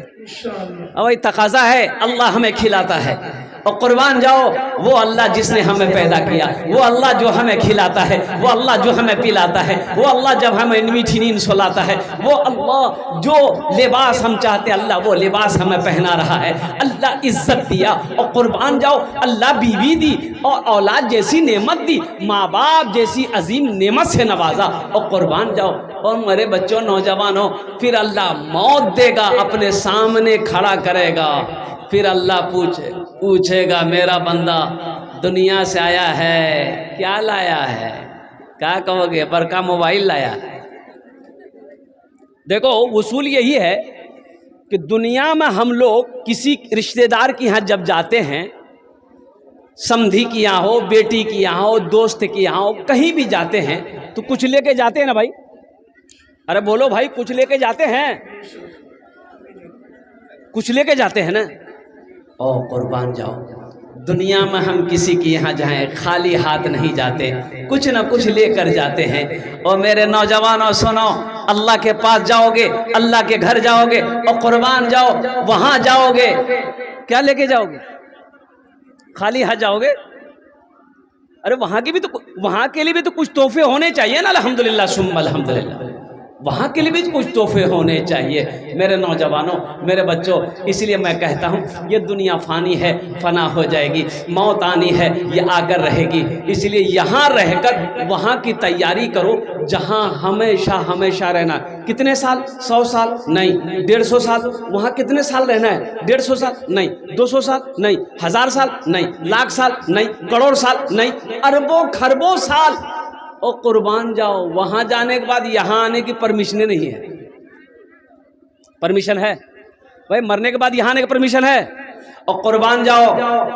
وہی تقاضا ہے، اللہ ہمیں کھلاتا ہے. اور قربان جاؤ، وہ اللہ جس نے ہمیں پیدا کیا، وہ اللہ جو ہمیں کھلاتا ہے، وہ اللہ جو ہمیں پلاتا ہے، وہ اللہ جب ہمیں میٹھی نیند سلاتا ہے، وہ اللہ جو لباس ہم چاہتے اللہ وہ لباس ہمیں پہنا رہا ہے. اللہ عزت دیا. اور قربان جاؤ، اللہ بیوی دی اور اولاد جیسی نعمت دی، ماں باپ جیسی عظیم نعمت سے نوازا. اور قربان جاؤ، اور میرے بچوں نوجوانوں، پھر اللہ موت دے گا، اپنے سامنے کھڑا کرے گا. پھر اللہ پوچھے گا میرا بندہ دنیا سے آیا ہے کیا لایا ہے؟ کیا کہو گے؟ برقع موبائل لایا ہے. دیکھو اصول یہی ہے کہ دنیا میں ہم لوگ کسی رشتہ دار کے یہاں جب جاتے ہیں، سمدھی کی یہاں ہو، بیٹی کی یہاں ہو، دوست کی یہاں ہو، کہیں بھی جاتے ہیں تو کچھ لے کے جاتے ہیں نا بھائی. ارے بولو بھائی، کچھ لے کے جاتے ہیں، کچھ لے کے جاتے ہیں نا. او قربان جاؤ، دنیا میں ہم کسی کے یہاں جائیں خالی ہاتھ نہیں جاتے، کچھ نہ کچھ لے کر جاتے ہیں. اور میرے نوجوانوں سنو، اللہ کے پاس جاؤ گے، اللہ کے گھر جاؤ گے، اور قربان جاؤ وہاں جاؤ گے، کیا لے کے جاؤ گے؟ خالی ہاتھ جاؤ گے؟ ارے وہاں کے لیے بھی تو کچھ تحفے ہونے چاہیے نا. الحمدللہ ثم الحمدللہ. وہاں کے لیے بھی کچھ تحفے ہونے چاہیے میرے نوجوانوں، میرے بچوں۔ اس لیے میں کہتا ہوں یہ دنیا فانی ہے، فنا ہو جائے گی، موت آنی ہے، یہ آ کر رہے گی۔ اس لیے یہاں رہ کر وہاں کی تیاری کرو جہاں ہمیشہ ہمیشہ رہنا۔ کتنے سال؟ 100 سال نہیں، 150 سال۔ وہاں کتنے سال رہنا ہے؟ 150 سال نہیں، 200 سال نہیں، 1000 سال نہیں، لاکھ سال نہیں، کروڑ سال نہیں، اربوں خربوں سال۔ او قربان جاؤ، وہاں جانے کے بعد یہاں آنے کی پرمیشن نہیں ہے۔ پرمیشن ہے بھائی، مرنے کے بعد یہاں آنے کی پرمیشن ہے؟ اور قربان جاؤ،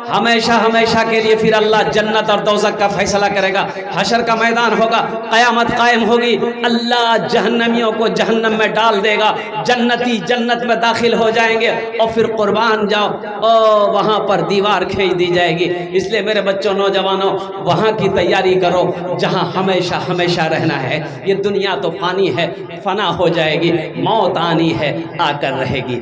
ہمیشہ ہمیشہ کے لیے پھر اللہ جنت اور دوزخ کا فیصلہ کرے گا۔ حشر کا میدان ہوگا، قیامت قائم ہوگی، اللہ جہنمیوں کو جہنم میں ڈال دے گا، جنتی جنت میں داخل ہو جائیں گے، اور پھر قربان جاؤ وہاں پر دیوار کھینچ دی جائے گی۔ اس لیے میرے بچوں، نوجوانوں، وہاں کی تیاری کرو جہاں ہمیشہ ہمیشہ رہنا ہے۔ یہ دنیا تو فانی ہے، فنا ہو جائے گی، موت آنی ہے، آ کر رہے گی۔